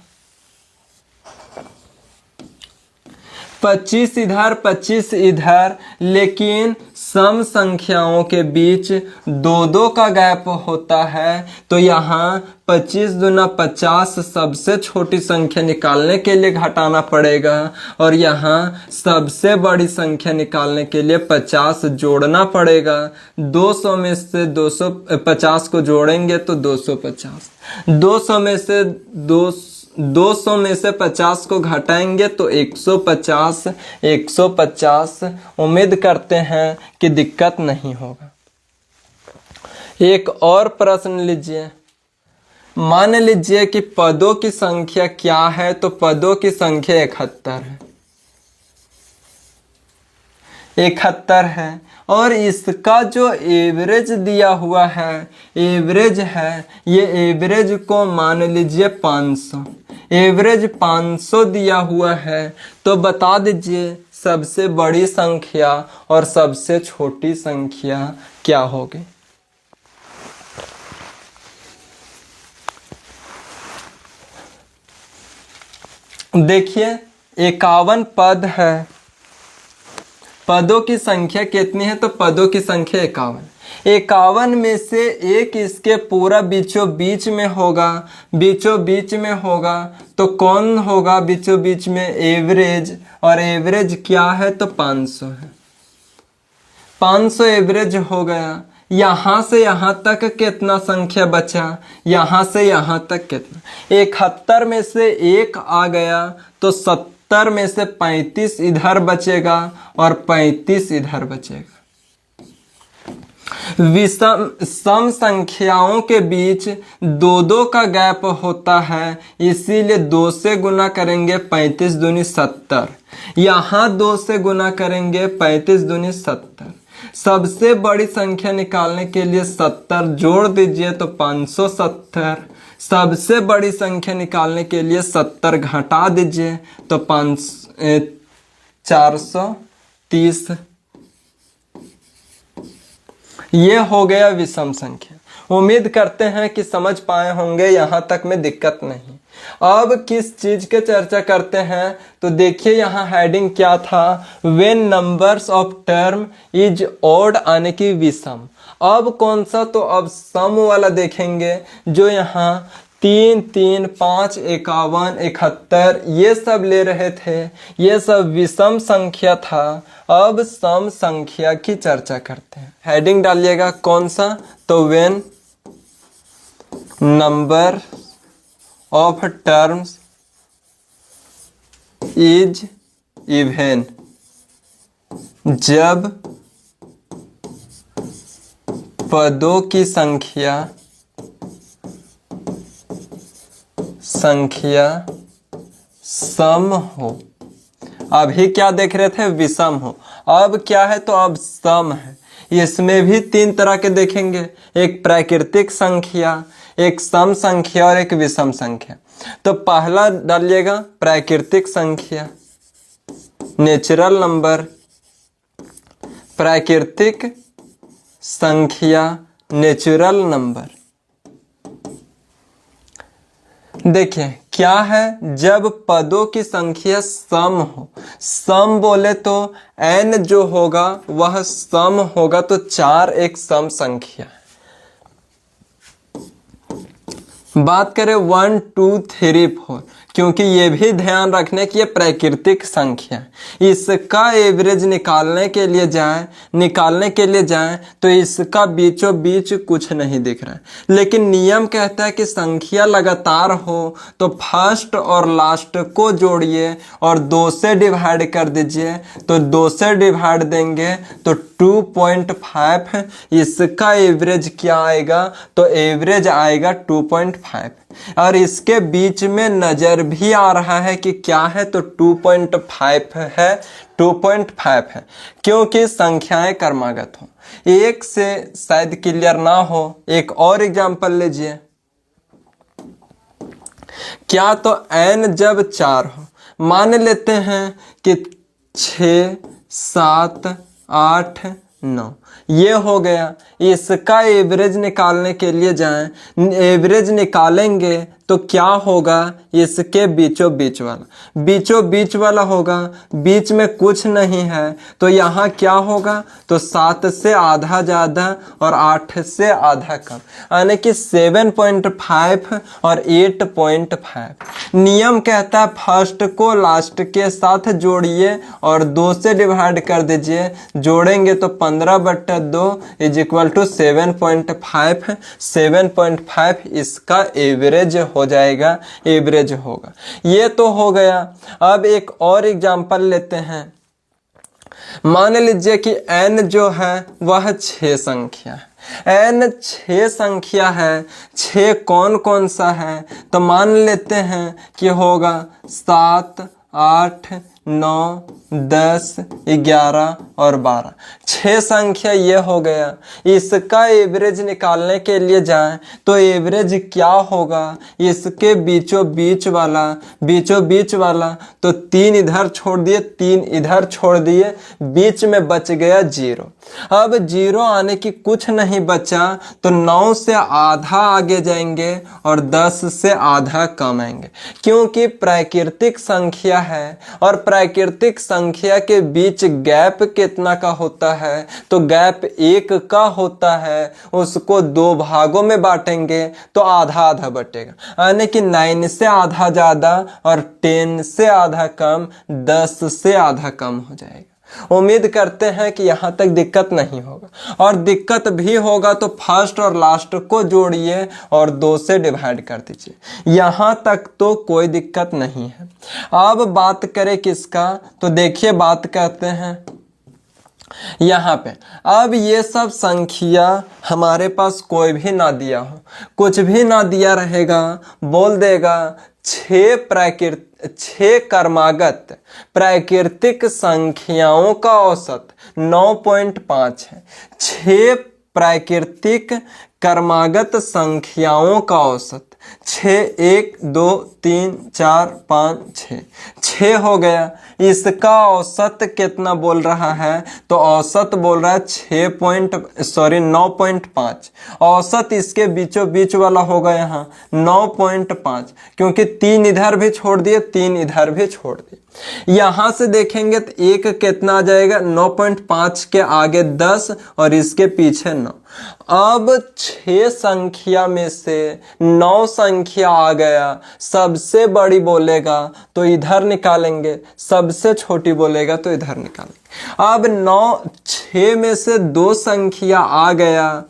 25 इधर 25 इधर, लेकिन सम संख्याओं के बीच 2-2 का गैप होता है। तो यहाँ 25 दूना 50 सबसे छोटी संख्या निकालने के लिए घटाना पड़ेगा, और यहाँ सबसे बड़ी संख्या निकालने के लिए 50 जोड़ना पड़ेगा। 200 में से 250 को जोड़ेंगे तो 250। 200 में से 50 को घटाएंगे तो 150। 150। उम्मीद करते हैं कि दिक्कत नहीं होगा। एक और प्रश्न लीजिए। मान लीजिए कि पदों की संख्या क्या है, तो पदों की संख्या 71 है। 71 है और इसका जो एवरेज दिया हुआ है, एवरेज है, ये एवरेज को मान लीजिए 500। एवरेज 500 दिया हुआ है, तो बता दीजिए सबसे बड़ी संख्या और सबसे छोटी संख्या क्या होगी। देखिए 51 पद है, पदों की संख्या कितनी है, तो पदों की संख्या 51। 51 में से एक इसके पूरा बीचों बीच में होगा, बीचों बीच में होगा, तो कौन होगा बीचों बीच में, एवरेज। और एवरेज क्या है, तो 500 है। 500 एवरेज हो गया। यहां से यहां तक कितना संख्या बचा, यहां से यहां तक कितना, 71 में से एक आ गया, तो 70 में से 35 इधर बचेगा और 35 इधर बचेगा। विषम सम संख्याओं के बीच 2-2 का गैप होता है, इसीलिए 2 से गुना करेंगे 35 दूनी 70, यहाँ 2 से गुना करेंगे 35 दूनी 70। सबसे बड़ी संख्या निकालने के लिए 70 जोड़ दीजिए तो 570। सबसे बड़ी संख्या निकालने के लिए 70 घटा दीजिए तो 430। ये हो गया विषम संख्या। उम्मीद करते हैं कि समझ पाए होंगे, यहाँ तक में दिक्कत नहीं। अब किस चीज के चर्चा करते हैं, तो देखिए यहाँ हेडिंग क्या था, when numbers of term is odd यानी कि विषम। अब कौन सा, तो अब सम वाला देखेंगे, जो यहाँ 3, 3, 5, 51, 71 ये सब ले रहे थे, ये सब विषम संख्या था। अब सम संख्या की चर्चा करते हैं। हेडिंग डालिएगा कौन सा, तो when number of terms is even, जब पदों की संख्या सम हो। अभी क्या देख रहे थे, विषम हो, अब क्या है, तो अब सम है। इसमें भी 3 तरह के देखेंगे, एक प्राकृतिक संख्या, एक सम संख्या और एक विषम संख्या। तो पहला डालिएगा प्राकृतिक संख्या, नेचुरल नंबर। प्राकृतिक संख्या, नेचुरल नंबर। देखिए क्या है, जब पदों की संख्या सम हो, सम बोले तो n जो होगा वह सम होगा, तो 4 एक सम संख्या है। बात करें 1, 2, 3, 4, क्योंकि ये भी ध्यान रखने की ये प्राकृतिक संख्या है। इसका एवरेज निकालने के लिए जाएं तो इसका बीचों बीच कुछ नहीं दिख रहा है, लेकिन नियम कहता है कि संख्या लगातार हो तो फर्स्ट और लास्ट को जोड़िए और 2 से डिवाइड कर दीजिए, तो 2 से डिवाइड देंगे तो 2.5। इसका एवरेज क्या आएगा, तो एवरेज आएगा 2.5। और इसके बीच में नजर भी आ रहा है कि क्या है, तो 2.5 है, 2.5 है, क्योंकि संख्याएं क्रमागत हो। एक से शायद क्लियर ना हो, एक और एग्जांपल लीजिए। क्या, तो n जब 4 हो, मान लेते हैं कि 6, 7, 8, 9 ये हो गया। इसका एवरेज निकालने के लिए जाएं, एवरेज निकालेंगे तो क्या होगा, इसके बीचों बीच वाला होगा, बीच में कुछ नहीं है, तो यहाँ क्या होगा, तो 7 से आधा ज़्यादा और 8 से आधा कम, यानी कि 7.5 और 8.5। नियम कहता है फर्स्ट को लास्ट के साथ जोड़िए और 2 से डिवाइड कर दीजिए, जोड़ेंगे तो 15/2 इज इक्वल टू 7.5। 7.5 इसका एवरेज हो जाएगा, एवरेज होगा। ये तो हो गया। अब एक और एग्जांपल लेते हैं। मान लीजिए कि n जो है वह 6 संख्या है। n 6 संख्या है, 6 कौन कौन सा है, तो मान लेते हैं कि होगा 7, 8, 9, 10, 11 और 12, 6 संख्या ये हो गया। इसका एवरेज निकालने के लिए जाएं तो एवरेज क्या होगा, इसके बीचों बीच वाला तो 3 इधर छोड़ दिए, 3 इधर छोड़ दिए, बीच में बच गया 0। अब 0 आने की कुछ नहीं बचा तो 9 से आधा आगे जाएंगे और 10 से आधा कम आएंगे, क्योंकि प्राकृतिक संख्या है और प्राकृतिक संख्या के बीच गैप कितना का होता है, तो गैप 1 का होता है। उसको 2 भागों में बांटेंगे तो आधा आधा बटेगा, यानी कि 9 से आधा ज़्यादा और 10 से आधा कम, 10 से आधा कम हो जाएगा। उम्मीद करते हैं कि यहाँ तक दिक्कत नहीं होगा, और दिक्कत भी होगा तो फर्स्ट और लास्ट को जोड़िए और 2 से डिवाइड कर दीजिए। यहाँ तक तो कोई दिक्कत नहीं है। अब बात करें किसका, तो देखिए बात करते हैं यहाँ पे। अब ये सब संख्या हमारे पास कोई भी ना दिया हो, कुछ भी ना दिया रहेगा, बोल देगा 6 क्रमागत प्राकृतिक संख्याओं का औसत 9.5 है। 6 प्राकृतिक क्रमागत संख्याओं का औसत 6, 1, 2, 3, 4, 5, 6 हो गया। इसका औसत कितना बोल रहा है, तो औसत बोल रहा है 9.5। औसत इसके बीचों बीच वाला होगा यहाँ 9.5, क्योंकि 3 इधर भी छोड़ दिए, 3 इधर भी छोड़ दिए। यहां से देखेंगे तो 1 कितना आ जाएगा, 9.5 के आगे 10 और इसके पीछे 9। अब 6 संख्या में से 9 संख्या आ गया, सबसे बड़ी बोलेगा तो इधर निकालेंगे, सबसे छोटी बोलेगा तो इधर निकालेंगे। अब 6 में से 2 संख्या आ गया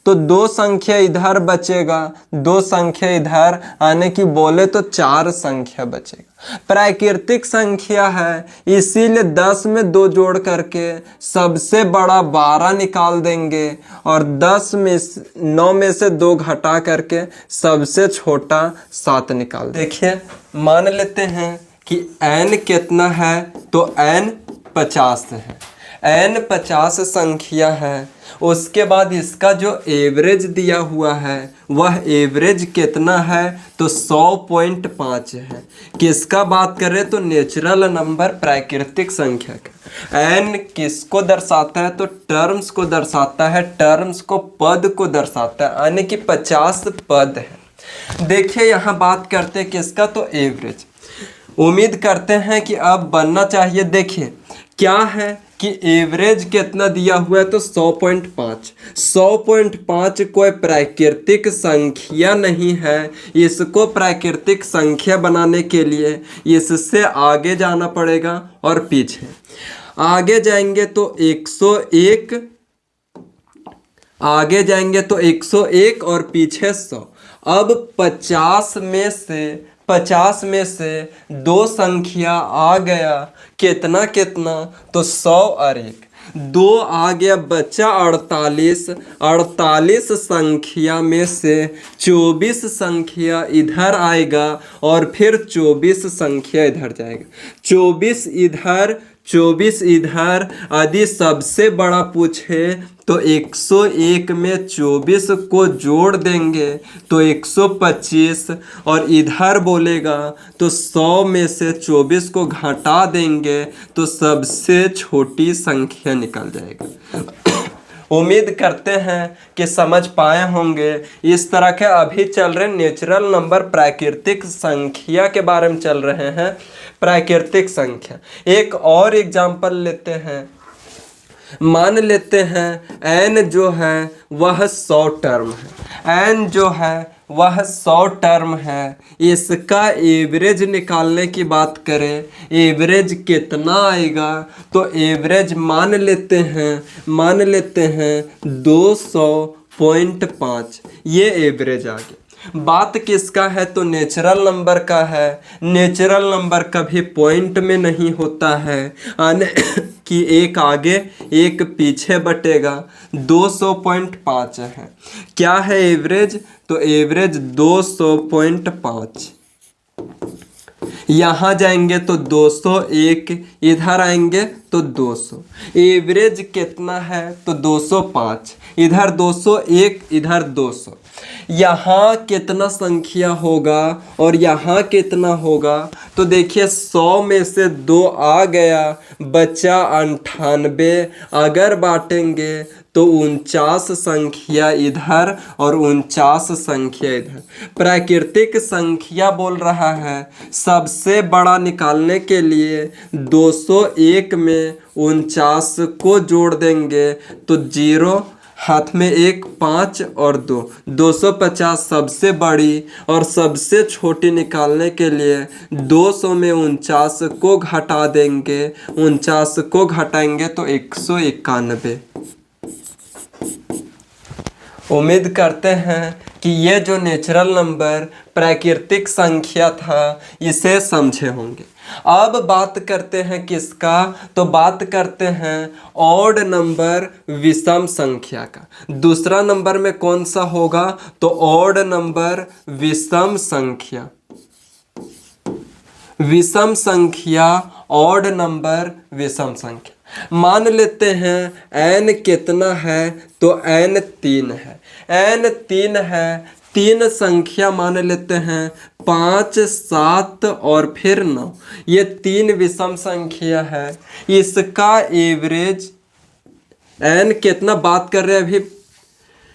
तो 2 संख्या इधर बचेगा, 2 संख्या इधर आने की बोले तो 4 संख्या बचेगा। प्राकृतिक संख्या है, इसीलिए 10 में 2 जोड़ करके सबसे बड़ा 12 निकाल देंगे और 9 में से 2 घटा करके सबसे छोटा 7 निकाल। देखिए मान लेते हैं कि n कितना है, तो n 50 है। n 50 संख्या है। उसके बाद इसका जो एवरेज दिया हुआ है वह एवरेज कितना है, तो 100.5 है। किसका बात करें, तो नेचुरल नंबर प्राकृतिक संख्या का। n किसको दर्शाता है, तो टर्म्स को दर्शाता है, टर्म्स को पद को दर्शाता है, यानी कि 50 पद है। देखिए यहाँ बात करते हैं किसका, तो एवरेज। उम्मीद करते हैं कि अब बनना चाहिए। देखिए क्या है कि एवरेज कितना दिया हुआ है, तो 100.5। 100.5 कोई प्राकृतिक संख्या नहीं है। इसको प्राकृतिक संख्या बनाने के लिए इससे आगे जाना पड़ेगा और पीछे आगे जाएंगे तो 101, आगे जाएंगे तो 101 और पीछे 100। अब 50 में से 2 संख्या आ गया, कितना तो 100 और 1, 2 आ गया, बचा 48। 48 संख्या में से 24 संख्या इधर आएगा और फिर 24 संख्या इधर जाएगा। 24 इधर, 24 इधर। यदि सबसे बड़ा पूछे तो 101 में 24 को जोड़ देंगे तो 125, और इधर बोलेगा तो 100 में से 24 को घटा देंगे तो सबसे छोटी संख्या निकल जाएगा। उम्मीद करते हैं कि समझ पाए होंगे। इस तरह के अभी चल रहे नेचुरल नंबर प्राकृतिक संख्या के बारे में चल रहे हैं। प्राकृतिक संख्या एक और एग्जाम्पल लेते हैं। मान लेते हैं n जो है वह 100 टर्म है। n जो है वह 100 टर्म है। इसका एवरेज निकालने की बात करें, एवरेज कितना आएगा, तो एवरेज मान लेते हैं 200.5। ये एवरेज आ गया। बात किसका है, तो नेचुरल नंबर का है। नेचुरल नंबर कभी पॉइंट में नहीं होता है, यानी कि एक आगे एक पीछे बटेगा। 200.5 है। क्या है एवरेज, तो एवरेज 200.5। यहाँ जाएंगे तो 201, इधर आएंगे तो 200। एवरेज कितना है तो 205, इधर 201, इधर 200। यहाँ कितना संख्या होगा और यहाँ कितना होगा तो देखिए 100 में से 2 आ गया, बचा 98। अगर बांटेंगे तो 49 संख्या इधर और 49 संख्या इधर। प्राकृतिक संख्या बोल रहा है, सबसे बड़ा निकालने के लिए 201 में 49 को जोड़ देंगे तो 0, हाथ में 1, 5 और 2, 250 सबसे बड़ी, और सबसे छोटी निकालने के लिए 200 में 49 को घटा देंगे, 49 को घटाएंगे तो 191। उम्मीद करते हैं कि ये जो नेचुरल नंबर प्राकृतिक संख्या था इसे समझे होंगे। अब बात करते हैं किसका, तो बात करते हैं ऑड नंबर विषम संख्या का। दूसरा नंबर में कौन सा होगा तो ऑड नंबर विषम संख्या। विषम संख्या, ऑड नंबर विषम संख्या। मान लेते हैं n कितना है तो n 3 है, n 3 है, 3 संख्या मान लेते हैं 5, 7 और फिर 9, ये 3 विषम संख्या है। इसका एवरेज n कितना बात कर रहे हैं अभी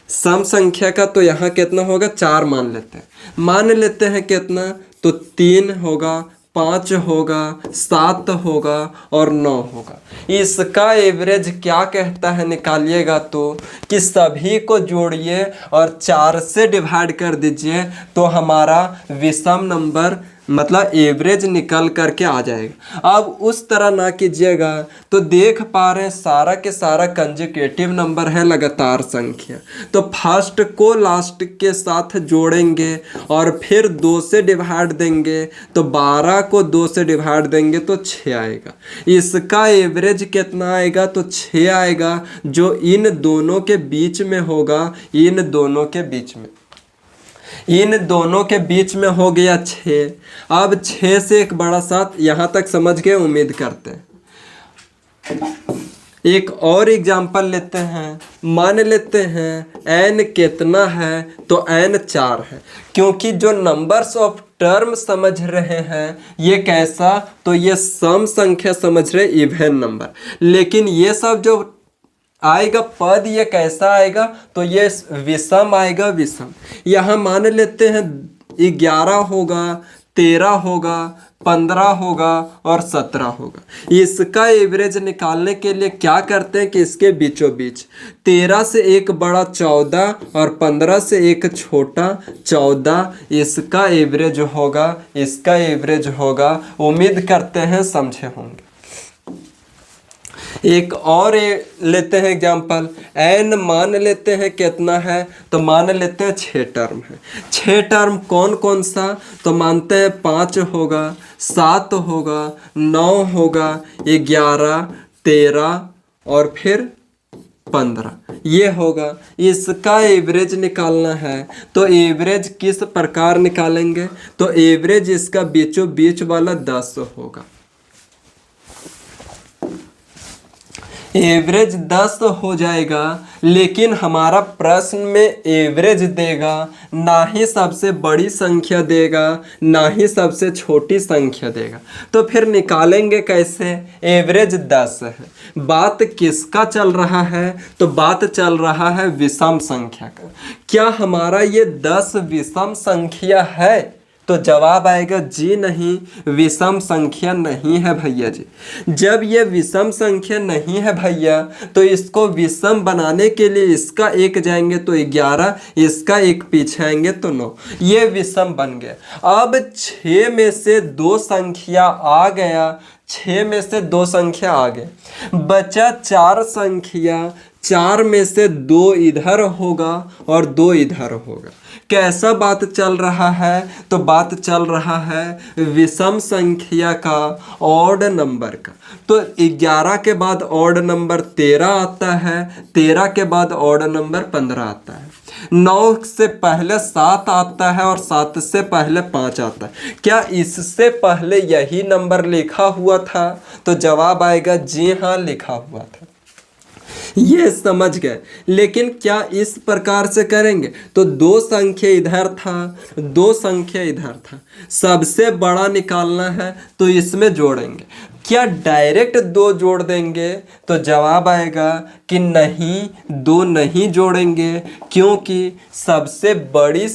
सम संख्या का, तो यहाँ कितना होगा 4 मान लेते हैं। मान लेते हैं कितना तो 3 होगा, 5 होगा, 7 होगा और 9 होगा। इसका एवरेज क्या कहता है निकालिएगा तो कि सभी को जोड़िए और 4 से डिवाइड कर दीजिए तो हमारा विषम नंबर मतलब एवरेज निकल करके आ जाएगा। अब उस तरह ना कीजिएगा तो देख पा रहे हैं सारा के सारा कंजुगेटिव नंबर है, लगातार संख्या। तो फर्स्ट को लास्ट के साथ जोड़ेंगे और फिर 2 से डिवाइड देंगे तो 12 को 2 से डिवाइड देंगे तो 6 आएगा। इसका एवरेज कितना आएगा तो 6 आएगा, जो इन दोनों के बीच में होगा, इन दोनों के बीच में, इन दोनों के बीच में हो गया 6। अब 6 से एक बड़ा 7, यहाँ तक समझ के उम्मीद करते हैं। एक और एग्जांपल लेते हैं। मान लेते हैं n कितना है तो n 4 है, क्योंकि जो नंबर्स ऑफ टर्म समझ रहे हैं ये कैसा तो ये सम संख्या समझ रहे, इवन नंबर। लेकिन ये सब जो आएगा पद ये कैसा आएगा तो ये विषम आएगा, विषम। यहाँ मान लेते हैं 11 होगा, 13 होगा, 15 होगा और 17 होगा। इसका एवरेज निकालने के लिए क्या करते हैं कि इसके बीचों बीच 13 से एक बड़ा 14 और 15 से एक छोटा 14, इसका एवरेज होगा, इसका एवरेज होगा। उम्मीद करते हैं समझे होंगे। एक और लेते हैं एग्जांपल। n मान लेते हैं कितना है तो मान लेते हैं 6 टर्म है। 6 टर्म कौन कौन सा तो मानते हैं 5 होगा, 7 होगा, 9 होगा, 11, 13 और फिर 15 ये होगा। इसका एवरेज निकालना है तो एवरेज किस प्रकार निकालेंगे तो एवरेज इसका बीचों बीच वाला 10 होगा। एवरेज 10 हो जाएगा, लेकिन हमारा प्रश्न में एवरेज देगा, ना ही सबसे बड़ी संख्या देगा, ना ही सबसे छोटी संख्या देगा। तो फिर निकालेंगे कैसे? एवरेज 10 है। बात किसका चल रहा है तो बात चल रहा है विषम संख्या का। क्या हमारा ये 10 विषम संख्या है? तो जवाब आएगा जी नहीं, विषम संख्या नहीं है भैया जी। जब ये विषम संख्या नहीं है भैया तो इसको विषम बनाने के लिए इसका 1 जाएंगे तो 11, इसका 1 पीछे आएंगे तो 9, ये विषम बन गया। अब 6 में से 2 संख्या आ गया, 6 में से 2 संख्या आ गए, बचा 4 संख्या। 4 में से 2 इधर होगा और 2 इधर होगा। कैसा बात चल रहा है तो बात चल रहा है विषम संख्या का, ऑड नंबर का। तो 11 के बाद ऑड नंबर 13 आता है, 13 के बाद ऑड नंबर 15 आता है। 9 से पहले 7 आता है और 7 से पहले 5 आता है। क्या इससे पहले यही नंबर लिखा हुआ था? तो जवाब आएगा जी हाँ, लिखा हुआ था। ये समझ गए। लेकिन क्या इस प्रकार से करेंगे? तो 2 संख्या इधर था, 2 संख्या इधर था, सबसे बड़ा निकालना है तो इसमें जोड़ेंगे। क्या डायरेक्ट 2 जोड़ देंगे? तो जवाब आएगा कि नहीं, 2 नहीं जोड़ेंगे, क्योंकि सबसे बड़ी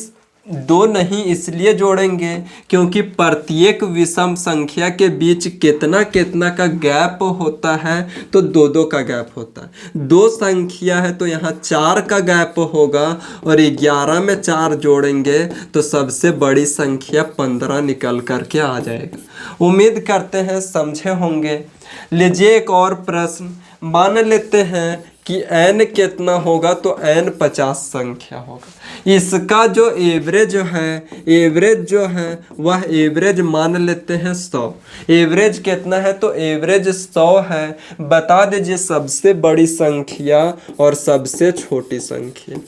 2 नहीं इसलिए जोड़ेंगे क्योंकि प्रत्येक विषम संख्या के बीच कितना कितना का गैप होता है? तो 2-2 का गैप होता है। 2 संख्या है तो यहाँ 4 का गैप होगा और 11 में 4 जोड़ेंगे तो सबसे बड़ी संख्या 15 निकल करके आ जाएगा। उम्मीद करते हैं समझे होंगे। लीजिए एक और प्रश्न। मान लेते हैं कि n कितना होगा? तो n 50 संख्या होगा। इसका जो एवरेज है वह एवरेज मान लेते हैं 100। एवरेज कितना है? तो एवरेज 100 है। बता दीजिए सबसे बड़ी संख्या और सबसे छोटी संख्या।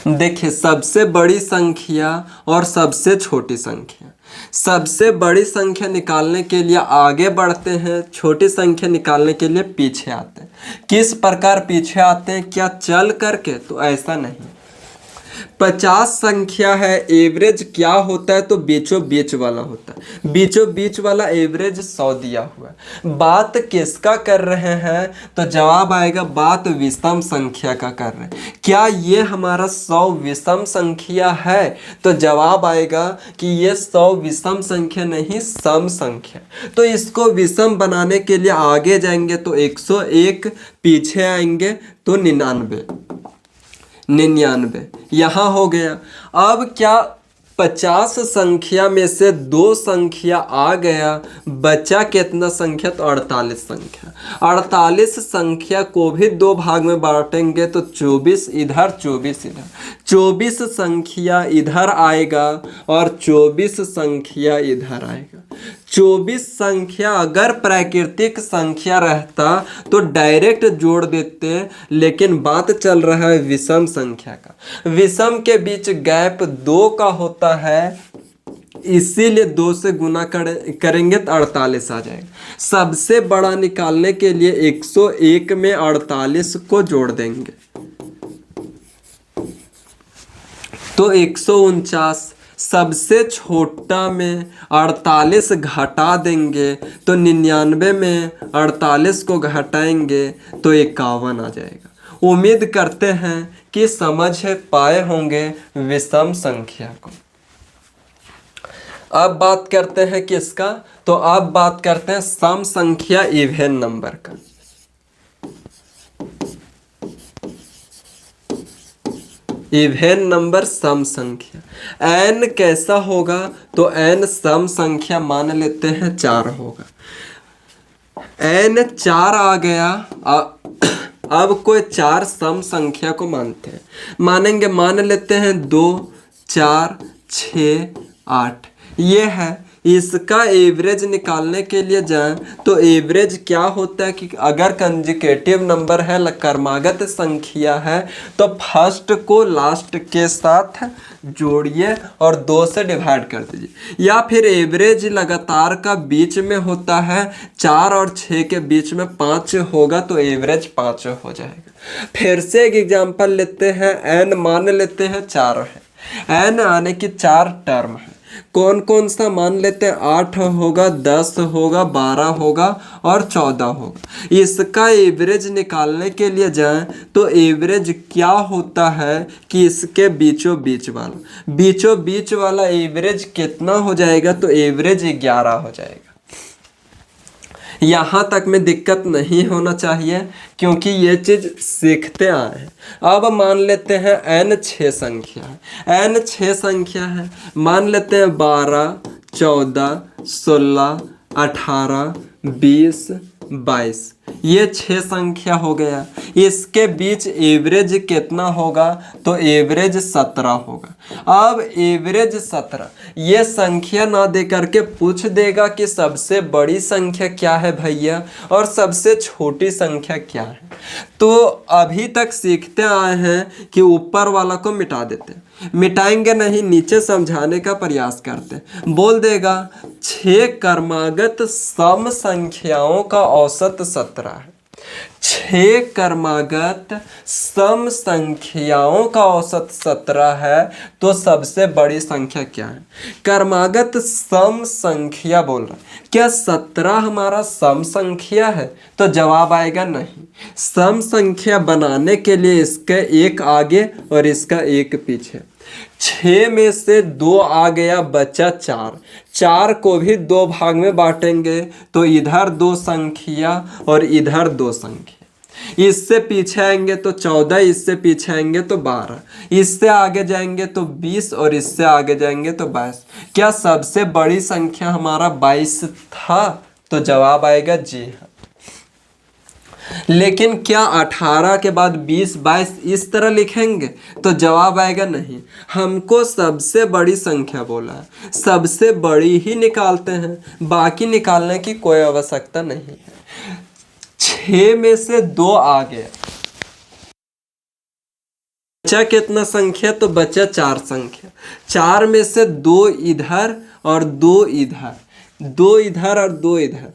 देखिए सबसे बड़ी संख्या और सबसे छोटी संख्या। सबसे बड़ी संख्या निकालने के लिए आगे बढ़ते हैं, छोटी संख्या निकालने के लिए पीछे आते हैं। किस प्रकार पीछे आते हैं? क्या चल करके? तो ऐसा नहीं। 50 संख्या है, एवरेज क्या होता है? तो बीचों बीच वाला होता है। बीचों बीच वाला एवरेज 100 दिया हुआ है। बात किसका कर रहे हैं? तो जवाब आएगा बात विषम संख्या का कर रहे हैं। क्या ये हमारा 100 विषम संख्या है? तो जवाब आएगा कि ये 100 विषम संख्या नहीं, सम संख्या। तो इसको विषम बनाने के लिए आगे जाएंगे तो 101, पीछे आएंगे तो 99 यहाँ हो गया। अब क्या 50 संख्या में से 2 संख्या आ गया, बचा कितना संख्या? तो 48 संख्या। 48 संख्या को भी 2 भाग में बांटेंगे तो 24 इधर 24 इधर। 24 संख्या इधर आएगा और 24 संख्या इधर आएगा। 24 संख्या अगर प्राकृतिक संख्या रहता तो डायरेक्ट जोड़ देते, लेकिन बात चल रहा है विषम संख्या का। विषम के बीच गैप 2 का होता है, इसीलिए 2 से गुना करेंगे तो 48 आ जाएगा। सबसे बड़ा निकालने के लिए 101 में 48 को जोड़ देंगे तो 149। सबसे छोटा में 48 घटा देंगे तो 99 में 48 को घटाएंगे तो 51 आ जाएगा। उम्मीद करते हैं कि समझ पाए होंगे विषम संख्या को। अब बात करते हैं किसका? तो अब बात करते हैं सम संख्या इवन नंबर का। इवन नंबर सम संख्या। n कैसा होगा? तो n सम संख्या मान लेते हैं 4 होगा। n 4 आ गया। अब कोई 4 सम संख्या को मानते हैं, मानेंगे। मान लेते हैं 2, 4, 6, 8 ये है। इसका एवरेज निकालने के लिए जाएं तो एवरेज क्या होता है कि अगर कंजुगेटिव नंबर है, क्रमागत संख्या है, तो फर्स्ट को लास्ट के साथ जोड़िए और 2 से डिवाइड कर दीजिए। या फिर एवरेज लगातार का बीच में होता है, 4 और 6 के बीच में 5 होगा तो एवरेज 5 हो जाएगा। फिर से एक एग्जांपल लेते हैं। n मान लेते हैं 4 है। n आने की 4 टर्म है। कौन कौन सा मान लेते हैं? 8 होगा, 10 होगा, 12 होगा और 14 होगा। इसका एवरेज निकालने के लिए जाएं तो एवरेज क्या होता है कि इसके बीचों बीच वाला एवरेज कितना हो जाएगा? तो एवरेज 11 हो जाएगा। यहाँ तक में दिक्कत नहीं होना चाहिए क्योंकि ये चीज़ सीखते आए हैं। अब मान लेते हैं n 6 संख्या है। n 6 संख्या है, मान लेते हैं 12, 14, 16, 18, 20, 22 ये 6 संख्या हो गया। इसके बीच एवरेज कितना होगा? तो एवरेज 17 होगा। अब एवरेज 17, ये संख्या ना दे करके पूछ देगा कि सबसे बड़ी संख्या क्या है भैया और सबसे छोटी संख्या क्या है। तो अभी तक सीखते आए हैं कि ऊपर वाला को मिटा देते, मिटाएंगे नहीं, नीचे समझाने का प्रयास करते। बोल देगा 6 क्रमागत सम संख्याओं का औसत 17 है। 6 क्रमागत सम संख्याओं का औसत 17 है, तो सबसे बड़ी संख्या क्या है? क्रमागत सम संख्या बोल रहा है। क्या 17 हमारा सम संख्या है? तो जवाब आएगा नहीं। सम संख्या बनाने के लिए इसके एक आगे और इसका एक पीछे। 6 में से 2 आ गया, बचा 4। 4 को भी 2 भाग में बांटेंगे तो इधर 2 संख्या और इधर 2 संख्या। इससे पीछे आएंगे तो 14, इससे पीछे आएंगे तो 12, इससे आगे जाएंगे तो 20 और इससे आगे जाएंगे तो 22। क्या सबसे बड़ी संख्या हमारा 22 था? तो जवाब आएगा जी हाँ। लेकिन क्या 18 के बाद 20, 22 इस तरह लिखेंगे? तो जवाब आएगा नहीं। हमको सबसे बड़ी संख्या बोला है, सबसे बड़ी ही निकालते हैं, बाकी निकालने की कोई आवश्यकता नहीं है। 6 में से 2 आ गया, बचा कितना संख्या? तो बचा 4 संख्या। 4 में से 2 इधर और 2 इधर, 2 इधर और 2 इधर।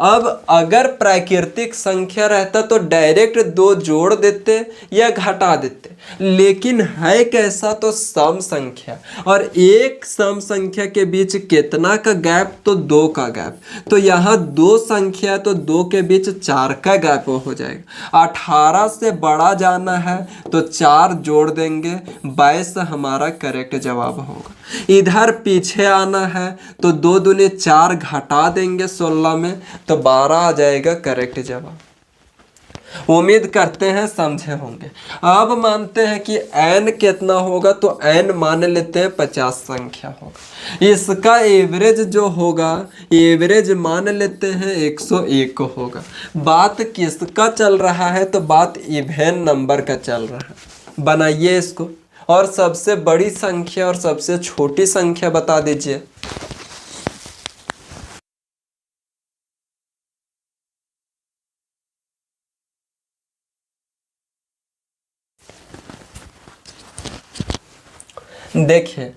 अब अगर प्राकृतिक संख्या रहता तो डायरेक्ट 2 जोड़ देते या घटा देते, लेकिन है कैसा? तो सम संख्या, और एक सम संख्या के बीच कितना का गैप? तो 2 का गैप। तो यहाँ 2 संख्या तो 2 के बीच 4 का गैप हो जाएगा। 18 से बड़ा जाना है तो 4 जोड़ देंगे, 22 हमारा करेक्ट जवाब होगा। इधर पीछे आना है तो 2 दूनी 4 घटा देंगे 16 में तो 12 आ जाएगा करेक्ट जवाब। उम्मीद करते हैं समझे होंगे। अब मानते हैं कि n कितना होगा, तो n मान लेते हैं 50 संख्या होगा। इसका एवरेज जो होगा, एवरेज मान लेते हैं 101 होगा। बात किसका चल रहा है? तो बात इवेन नंबर का चल रहा है। बनाइए इसको और सबसे बड़ी संख्या और सबसे छोटी संख्या बता दीजिए। देखिए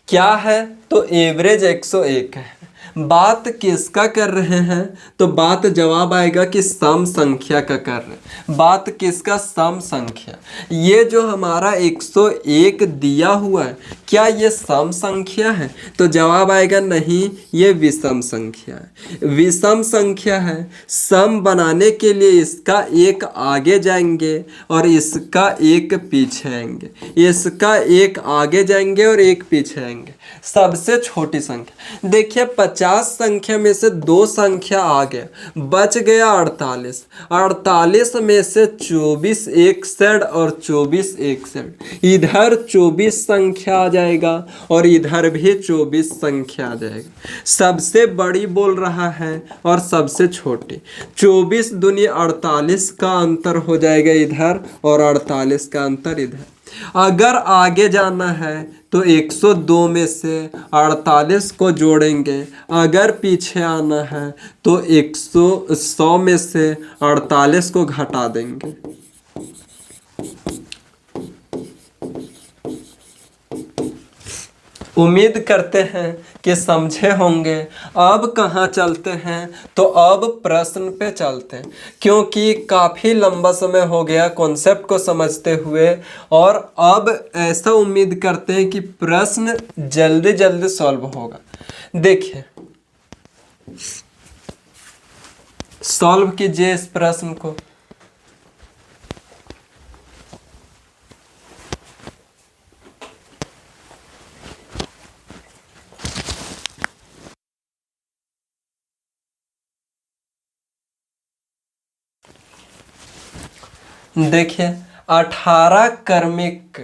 क्या है, तो एवरेज 101 है। बात किसका कर रहे हैं? तो बात जवाब आएगा कि सम संख्या का कर रहे हैं। बात किसका? सम संख्या। ये जो हमारा 101 दिया हुआ है, क्या ये सम संख्या है? तो जवाब आएगा नहीं, ये विषम संख्या है। विषम संख्या है। सम बनाने के लिए इसका एक आगे जाएंगे और इसका एक पीछे आएंगे, इसका एक आगे जाएंगे और एक पीछे आएंगे। सबसे छोटी संख्या देखिए, 50 संख्या में से 2 संख्या आ गया, बच गया 48। 48 में से 24 एक साइड और 24 एक साइड। इधर 24 संख्या आ जाएगा और इधर भी 24 संख्या आ जाएगा। सबसे बड़ी बोल रहा है और सबसे छोटी। 24 दूनी 48 का अंतर हो जाएगा इधर और 48 का अंतर इधर। अगर आगे जाना है तो 102 में से 48 को जोड़ेंगे, अगर पीछे आना है तो 100 में से 48 को घटा देंगे। उम्मीद करते हैं कि समझे होंगे। अब कहाँ चलते हैं? तो अब प्रश्न पे चलते हैं, क्योंकि काफ़ी लंबा समय हो गया कॉन्सेप्ट को समझते हुए, और अब ऐसा उम्मीद करते हैं कि प्रश्न जल्दी जल्दी सॉल्व होगा। देखिए सॉल्व कीजिए इस प्रश्न को। देखिए 18 क्रमिक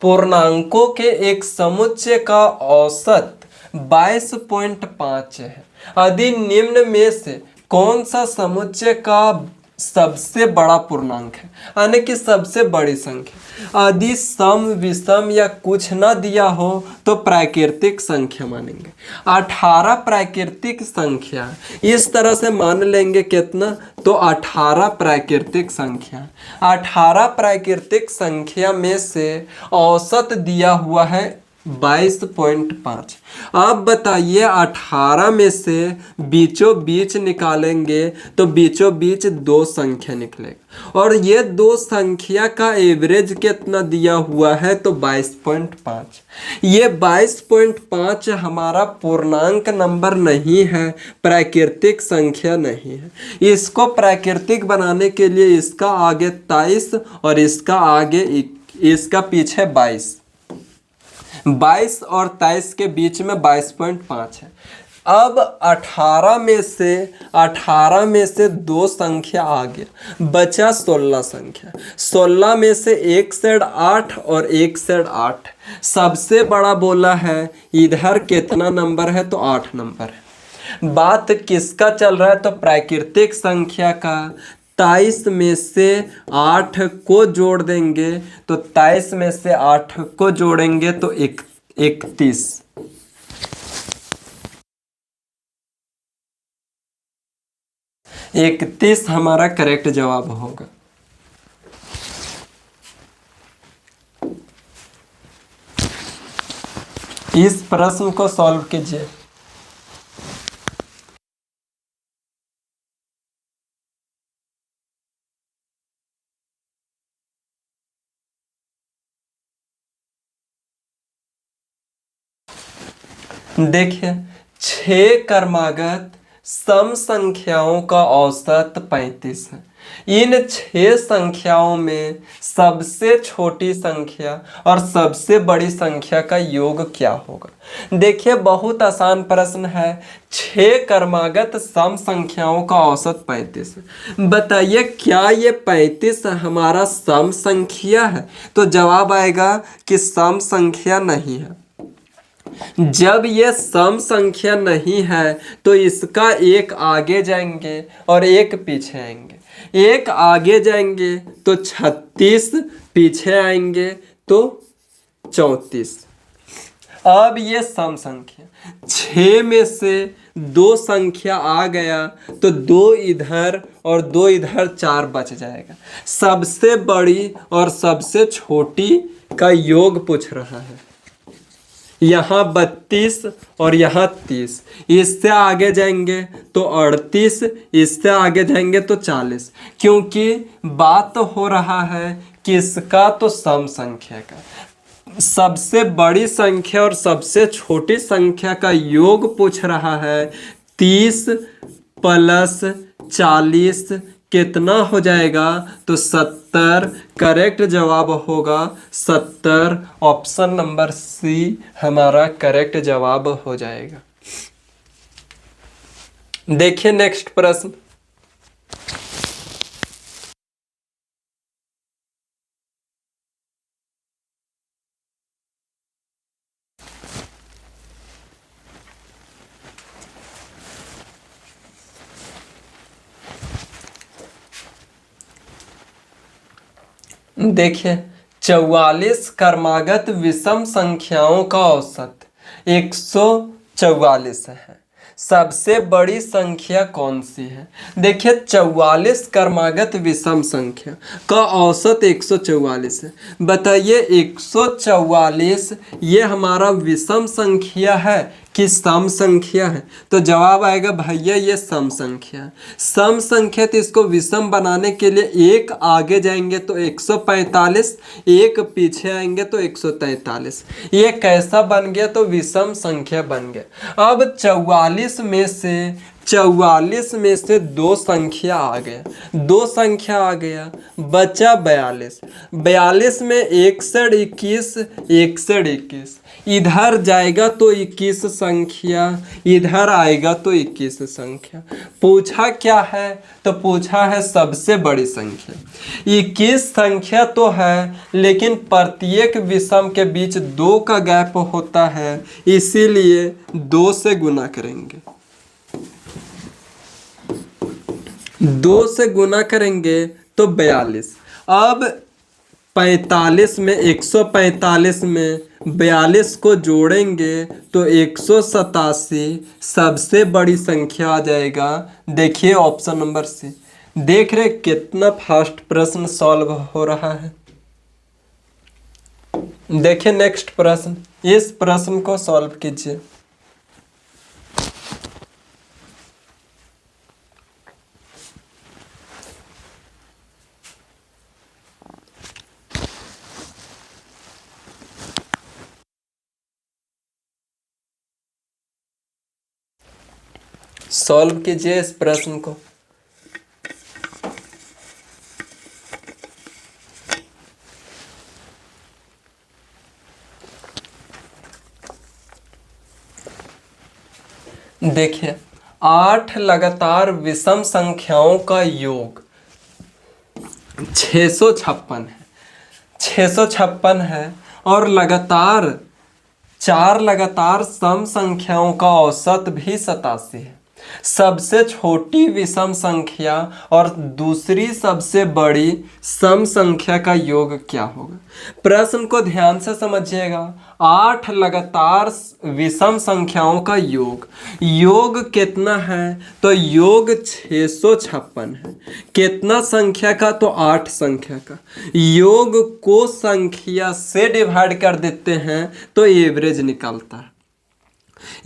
पूर्णांकों के एक समुच्चय का औसत 22.5 है। यदि निम्न में से कौन सा समुच्चय का सबसे बड़ा पूर्णांक है, यानी कि सबसे बड़ी संख्या। यदि सम विषम या कुछ ना दिया हो तो प्राकृतिक संख्या मानेंगे। 18 प्राकृतिक संख्या, इस तरह से मान लेंगे कितना, तो 18 प्राकृतिक संख्या। 18 प्राकृतिक संख्या में से औसत दिया हुआ है 22.5। अब बताइए 18 में से बीचों बीच निकालेंगे तो बीचों बीच दो संख्या निकलेगा, और ये दो संख्या का एवरेज कितना दिया हुआ है, तो 22.5। ये 22.5 हमारा पूर्णांक नंबर नहीं है, प्राकृतिक संख्या नहीं है। इसको प्राकृतिक बनाने के लिए इसका आगे 23 और इसका आगे इसका पीछे 22 और 23 के बीच में 22.5 है। अब 18 में से दो संख्या आ गया, बचा 16 संख्या। 16 में से एक सेड 8 और एक सेड 8। सबसे बड़ा बोला है, इधर कितना नंबर है, तो 8 नंबर है। बात किसका चल रहा है, तो प्राकृतिक संख्या का। 23 में से 8 को जोड़ देंगे, तो 23 में से 8 को जोड़ेंगे तो 31। 31 हमारा करेक्ट जवाब होगा। इस प्रश्न को सॉल्व कीजिए। देखिए 6 क्रमागत सम संख्याओं का औसत 35 है। इन 6 संख्याओं में सबसे छोटी संख्या और सबसे बड़ी संख्या का योग क्या होगा। देखिए बहुत आसान प्रश्न है। 6 क्रमागत सम संख्याओं का औसत 35 है। बताइए क्या ये 35 हमारा सम संख्या है, तो जवाब आएगा कि सम संख्या नहीं है। जब ये सम संख्या नहीं है तो इसका एक आगे जाएंगे और एक पीछे आएंगे। एक आगे जाएंगे तो 36, पीछे आएंगे तो 34। अब ये सम संख्या 6 में से 2 संख्या आ गया तो 2 इधर और 2 इधर, 4 बच जाएगा। सबसे बड़ी और सबसे छोटी का योग पूछ रहा है। यहाँ 32 और यहाँ 30। इससे आगे जाएंगे तो 38, इससे आगे जाएंगे तो 40। क्योंकि बात हो रहा है किसका, तो सम संख्या का। सबसे बड़ी संख्या और सबसे छोटी संख्या का योग पूछ रहा है। 30 प्लस 40 कितना हो जाएगा, तो 70। करेक्ट जवाब होगा 70। ऑप्शन नंबर सी हमारा करेक्ट जवाब हो जाएगा। देखिए नेक्स्ट प्रश्न। देखिए 44 क्रमागत विषम संख्याओं का औसत 144 है। सबसे बड़ी संख्या कौन सी है। देखिए 44 क्रमागत विषम संख्या का औसत 144 है। बताइए 144 ये हमारा विषम संख्या है कि सम संख्या है, तो जवाब आएगा भैया ये सम संख्या है। सम संख्या तो इसको विषम बनाने के लिए एक आगे जाएंगे तो 145, एक पीछे आएंगे तो 143। ये कैसा बन गया, तो विषम संख्या बन गया। अब 44 में से 2 संख्या आ गया, 2 संख्या आ गया, बचा 42। 42 में 1 से 21, 1 से 21। इधर जाएगा तो 21 संख्या, इधर आएगा तो 21 संख्या। पूछा क्या है, तो पूछा है सबसे बड़ी संख्या। 21 संख्या तो है, लेकिन प्रत्येक विषम के बीच 2 का गैप होता है, इसीलिए 2 से गुना करेंगे। 2 से गुना करेंगे तो 42। अब 45 में 145 में 42 को जोड़ेंगे तो 187 सबसे बड़ी संख्या आ जाएगा। देखिए ऑप्शन नंबर सी। देख रहे कितना फास्ट प्रश्न सॉल्व हो रहा है। देखिए नेक्स्ट प्रश्न, इस प्रश्न को सॉल्व कीजिए। सॉल्व कीजिए इस प्रश्न को। देखिए 8 लगातार विषम संख्याओं का योग 656 है। 656 है और लगातार 4 लगातार सम संख्याओं का औसत भी 87 है। सबसे छोटी विषम संख्या और दूसरी सबसे बड़ी सम संख्या का योग क्या होगा? प्रश्न को ध्यान से समझिएगा। 8 लगातार विषम संख्याओं का योग कितना है? तो योग 656 है। कितना संख्या का? तो 8 संख्या का। योग को संख्या से डिवाइड कर देते हैं तो एवरेज निकलता है।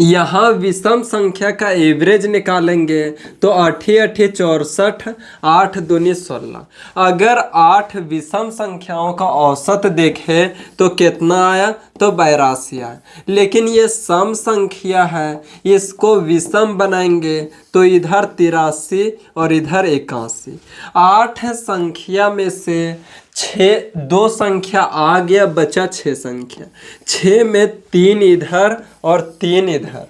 यहाँ विषम संख्या का एवरेज निकालेंगे तो 8 8 64, 8 दूनी 16। अगर 8 विषम संख्याओं का औसत देखें तो कितना आया? तो 82 आया। लेकिन ये सम संख्या है, इसको विषम बनाएंगे तो इधर 83 और इधर 81। 8 संख्या में से 2 संख्या आ गया, बचा 6 संख्या। 6 में 3 इधर और 3 इधर,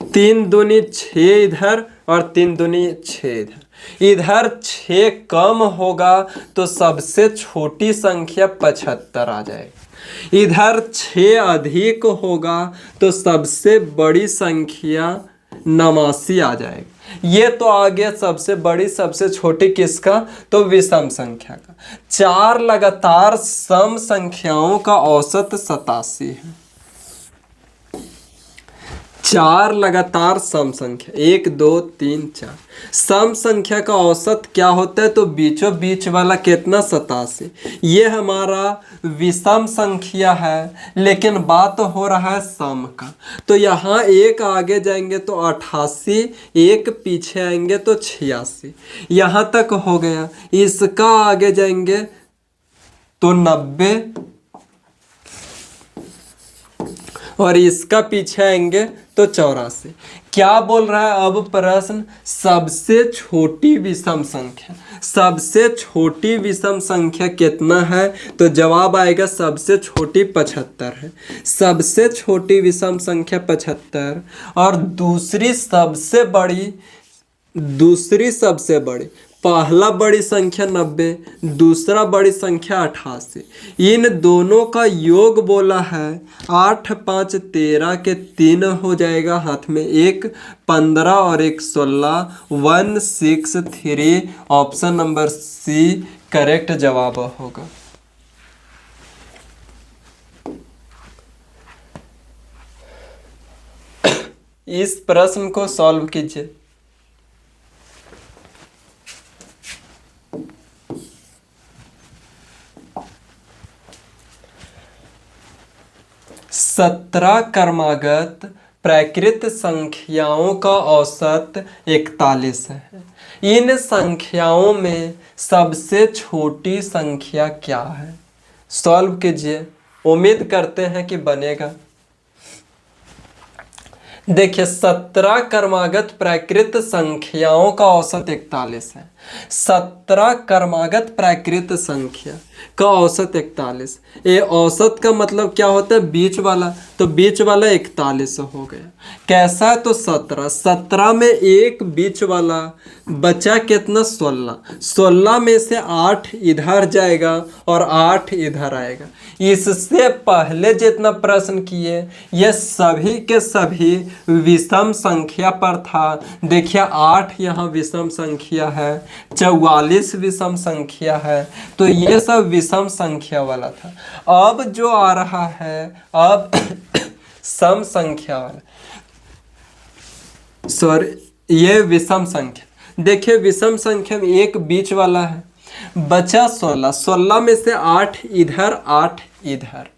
3 दूनी 6 इधर और 3 दूनी 6 इधर। इधर 6 कम होगा तो सबसे छोटी संख्या 75 आ जाएगी। इधर 6 अधिक होगा तो सबसे बड़ी संख्या 89 आ जाएगी। ये तो आ गया सबसे बड़ी सबसे छोटी किसका? तो विषम संख्या का। 4 लगातार सम संख्याओं का औसत 87 है। 4 लगातार सम संख्या 1 2 3 4 सम संख्या का औसत क्या होता है? तो बीचों बीच वाला कितना? 87। ये हमारा विषम संख्या है, लेकिन बात हो रहा है सम का। तो यहाँ 1 आगे जाएंगे तो 88, 1 पीछे आएंगे तो 86। यहाँ तक हो गया। इसका आगे जाएंगे तो 90 और इसका पीछे आएंगे तो 84। क्या बोल रहा है अब प्रश्न? सबसे छोटी विषम संख्या। सबसे छोटी विषम संख्या कितना है? तो जवाब आएगा सबसे छोटी 75 है। सबसे छोटी विषम संख्या 75 और दूसरी सबसे बड़ी पहला बड़ी संख्या 90, दूसरा बड़ी संख्या 88। इन दोनों का योग बोला है 8 5 13 के 3 हो जाएगा, हाथ में 1 15 और 1 16, 163। ऑप्शन नंबर सी करेक्ट जवाब होगा। इस प्रश्न को सॉल्व कीजिए। सत्रह क्रमागत प्राकृत संख्याओं का औसत 41 है। इन संख्याओं में सबसे छोटी संख्या क्या है? सॉल्व कीजिए, उम्मीद करते हैं कि बनेगा। देखिए 17 क्रमागत प्राकृत संख्याओं का औसत 41 है। 17 क्रमागत प्राकृत संख्या का औसत 41। ये औसत का मतलब क्या होता है, बीच वाला, तो बीच वाला 41 हो गया। कैसा है, तो 17, 17 में एक बीच वाला बचा कितना, 16, 16 में से 8 इधर जाएगा और 8 इधर आएगा। इससे पहले जितना प्रश्न किए ये सभी के सभी विषम संख्या पर था। देखिए 8 यहाँ विषम संख्या है, 44 विषम संख्या है, तो ये सब विषम संख्या वाला था। अब जो आ रहा है अब सम संख्या वाला, सॉरी ये विषम संख्या। देखिए विषम संख्या में एक बीच वाला है, बचा 16, 16 में से 8 इधर 8 इधर।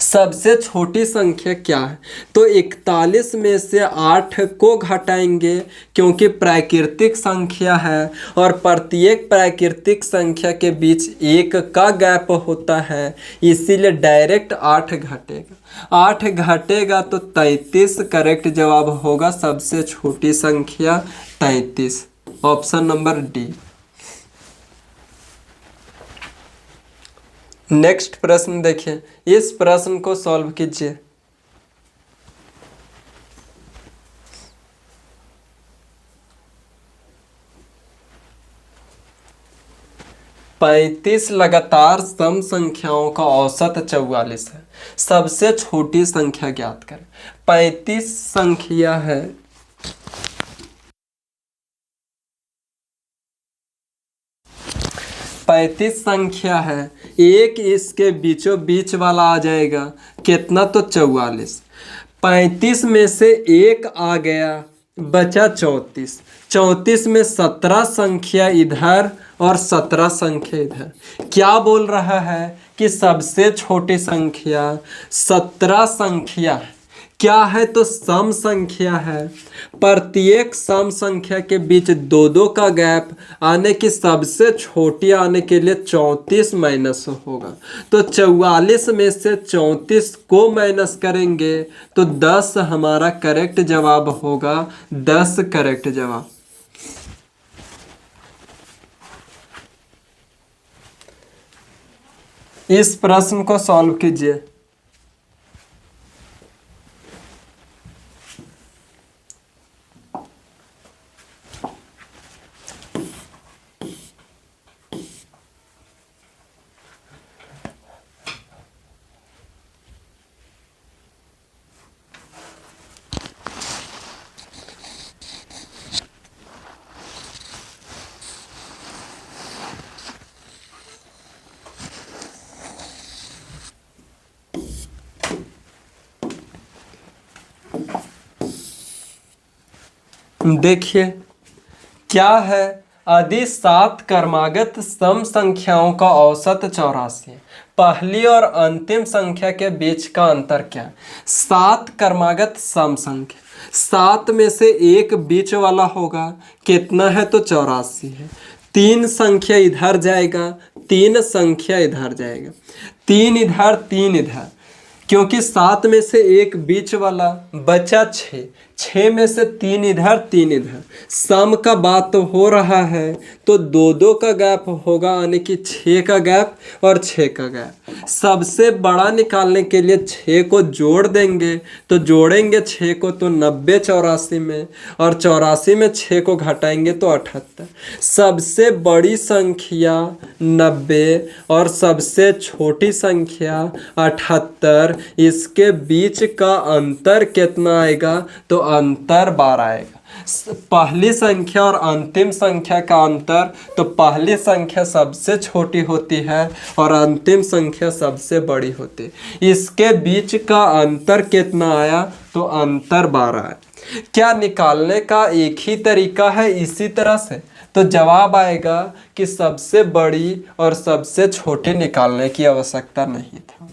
सबसे छोटी संख्या क्या है, तो 41 में से 8 को घटाएंगे क्योंकि प्राकृतिक संख्या है और प्रत्येक प्राकृतिक संख्या के बीच 1 का गैप होता है, इसीलिए डायरेक्ट 8 घटेगा। 8 घटेगा तो 33 करेक्ट जवाब होगा, सबसे छोटी संख्या 33, ऑप्शन नंबर डी। नेक्स्ट प्रश्न देखिए, इस प्रश्न को सॉल्व कीजिए। पैंतीस लगातार सम संख्याओं का औसत 44 है, सबसे छोटी संख्या ज्ञात करें। 35 संख्या है, पैंतीस संख्या है, एक इसके बीचों बीच वाला आ जाएगा कितना, तो 44। 35 में से एक आ गया, बचा 34। 34 में 17 संख्या इधर और 17 संख्या इधर। क्या बोल रहा है कि सबसे छोटी संख्या 17 संख्या है। क्या है, तो सम संख्या है। प्रत्येक सम संख्या के बीच 2-2 का गैप आने की सबसे छोटी आने के लिए 34 माइनस होगा, तो 44 में से 34 को माइनस करेंगे तो 10 हमारा करेक्ट जवाब होगा, 10 करेक्ट जवाब। इस प्रश्न को सॉल्व कीजिए। देखिए क्या है, यदि 7 क्रमागत सम संख्याओं का औसत 84 है, पहली और अंतिम संख्या के बीच का अंतर क्या है। 7 क्रमागत सम संख्या, 7 में से एक बीच वाला होगा, कितना है, तो 84 है। 3 संख्या इधर जाएगा, 3 संख्या इधर जाएगा, 3 इधर 3 इधर, क्योंकि 7 में से एक बीच वाला, बचा 6, 6 में से 3 इधर 3 इधर। सम का बात तो हो रहा है तो 2-2 का गैप होगा, यानी कि 6 का गैप और 6 का गैप। सबसे बड़ा निकालने के लिए 6 को जोड़ देंगे, तो जोड़ेंगे 6 को तो 90 84 में, और 84 में 6 को घटाएंगे तो 78। सबसे बड़ी संख्या 90 और सबसे छोटी संख्या 78, इसके बीच का अंतर कितना आएगा, तो अंतर 12 आएगा। पहली संख्या और अंतिम संख्या का अंतर, तो पहली संख्या सबसे छोटी होती है और अंतिम संख्या सबसे बड़ी होती है। इसके बीच का अंतर कितना आया, तो अंतर 12 है। क्या निकालने का एक ही तरीका है इसी तरह से, तो जवाब आएगा कि सबसे बड़ी और सबसे छोटी निकालने की आवश्यकता नहीं था।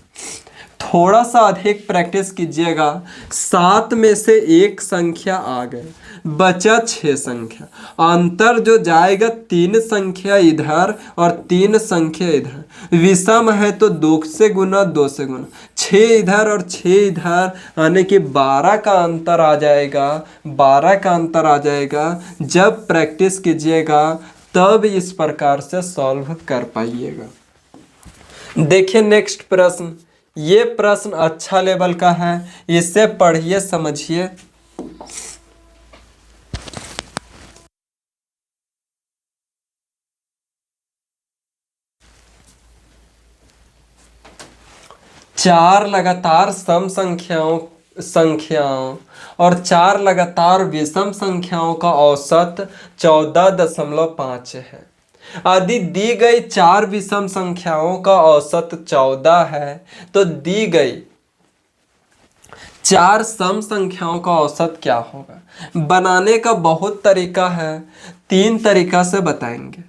थोड़ा सा अधिक प्रैक्टिस कीजिएगा। 7 में से एक संख्या आ गए, बचा 6 संख्या, अंतर जो जाएगा 3 संख्या इधर और 3 संख्या इधर। विषम है तो 2 से गुना 2 से गुना, 6 इधर और 6 इधर, यानी कि 12 का अंतर आ जाएगा, 12 का अंतर आ जाएगा। जब प्रैक्टिस कीजिएगा तब इस प्रकार से सॉल्व कर पाइएगा। देखिए नेक्स्ट प्रश्न, ये प्रश्न अच्छा लेवल का है, इसे पढ़िए समझिए। चार लगातार सम संख्याओं और चार लगातार विषम संख्याओं का औसत 14.5 है। यदि दी गई चार विषम संख्याओं का औसत 14 है तो दी गई चार सम संख्याओं का औसत क्या होगा। बनाने का बहुत तरीका है, 3 तरीका से बताएंगे।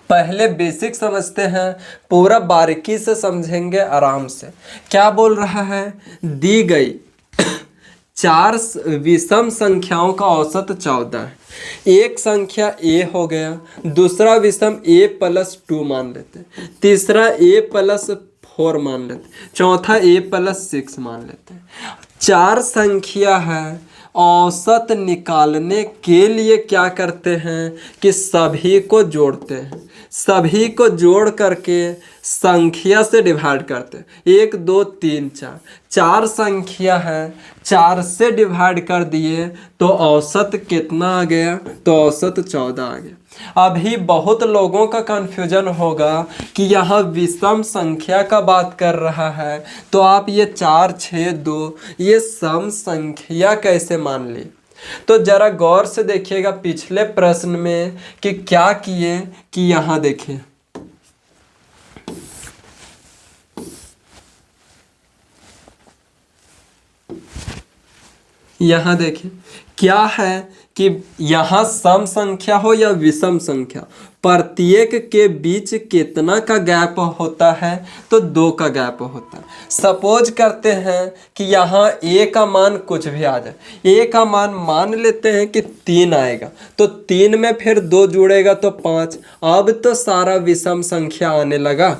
पहले बेसिक समझते हैं, पूरा बारीकी से समझेंगे आराम से। क्या बोल रहा है, दी गई चार विषम संख्याओं का औसत 14 है। एक संख्या a हो गया, दूसरा विषम a+2 मान लेते हैं, तीसरा a+4 मान लेते हैं, चौथा a+6 मान लेते हैं। चार संख्या है, औसत निकालने के लिए क्या करते हैं कि सभी को जोड़ते हैं, सभी को जोड़ करके संख्या से डिवाइड करते हैं। 1 2 3 4, चार संख्या है, 4 से डिवाइड कर दिए तो औसत कितना आ गया, तो औसत 14 आ गया। अभी बहुत लोगों का कन्फ्यूजन होगा कि यहाँ विषम संख्या का बात कर रहा है, तो आप ये 4 6 2 ये सम संख्या कैसे मान ली। तो जरा गौर से देखिएगा पिछले प्रश्न में कि क्या किए कि यहाँ देखिए, यहाँ देखिए क्या है कि यहाँ सम संख्या हो या विषम संख्या, प्रत्येक के बीच कितना का गैप होता है, तो 2 का गैप होता है। सपोज करते हैं कि यहाँ a का मान कुछ भी आ जाए, a का मान लेते हैं कि 3 आएगा, तो 3 में फिर 2 जुड़ेगा तो 5। अब तो सारा विषम संख्या आने लगा,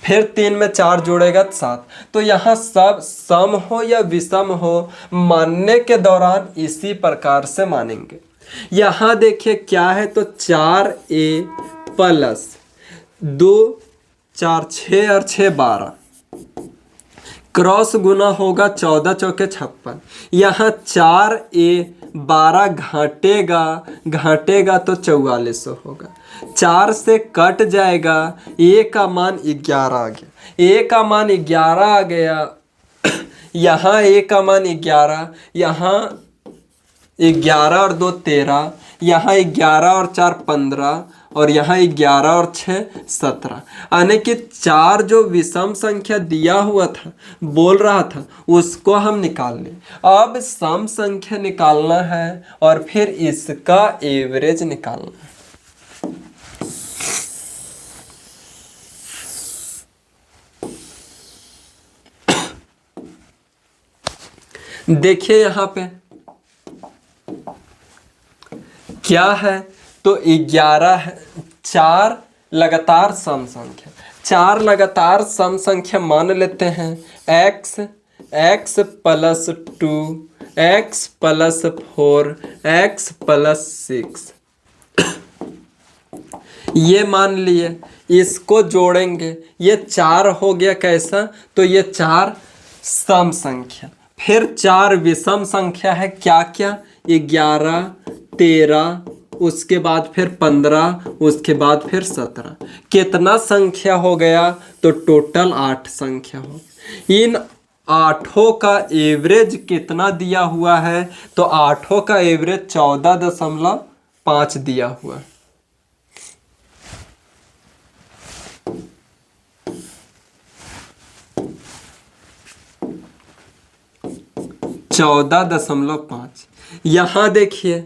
फिर 3 में 4 जोड़ेगा तो 7। तो यहाँ सब सम हो या विषम हो, मानने के दौरान इसी प्रकार से मानेंगे। यहाँ देखिए क्या है, तो 4a+2 4 6 और 6 12, क्रॉस गुना होगा 14 चौके 56। यहाँ 4a 12 घाटेगा तो 4400 होगा। 4 से कट जाएगा, a का मान 11 आ गया, a का मान 11 आ गया। यहाँ a का मान 11, यहाँ 11 और 2 13, यहाँ 11 और 4 15, और यहाँ 11 और 6 17। यानी कि 4 जो विषम संख्या दिया हुआ था, बोल रहा था, उसको हम निकाल लें। अब सम संख्या निकालना है और फिर इसका एवरेज निकालना है। देखिए यहाँ पे क्या है, तो 11 है, 4 लगातार सम संख्या, 4 लगातार सम संख्या मान लेते हैं। x +2 x +4 x +6 ये मान लिए, इसको जोड़ेंगे, ये 4 हो गया कैसा, तो ये 4 सम संख्या, फिर 4 विषम संख्या है, क्या क्या, 11 13, उसके बाद फिर 15, उसके बाद फिर 17। कितना संख्या हो गया, तो टोटल 8 संख्या हो। इन 8 का एवरेज कितना दिया हुआ है, तो 8 का एवरेज 14.5 दिया हुआ है। चौदह दशमलव 5। यहां देखिए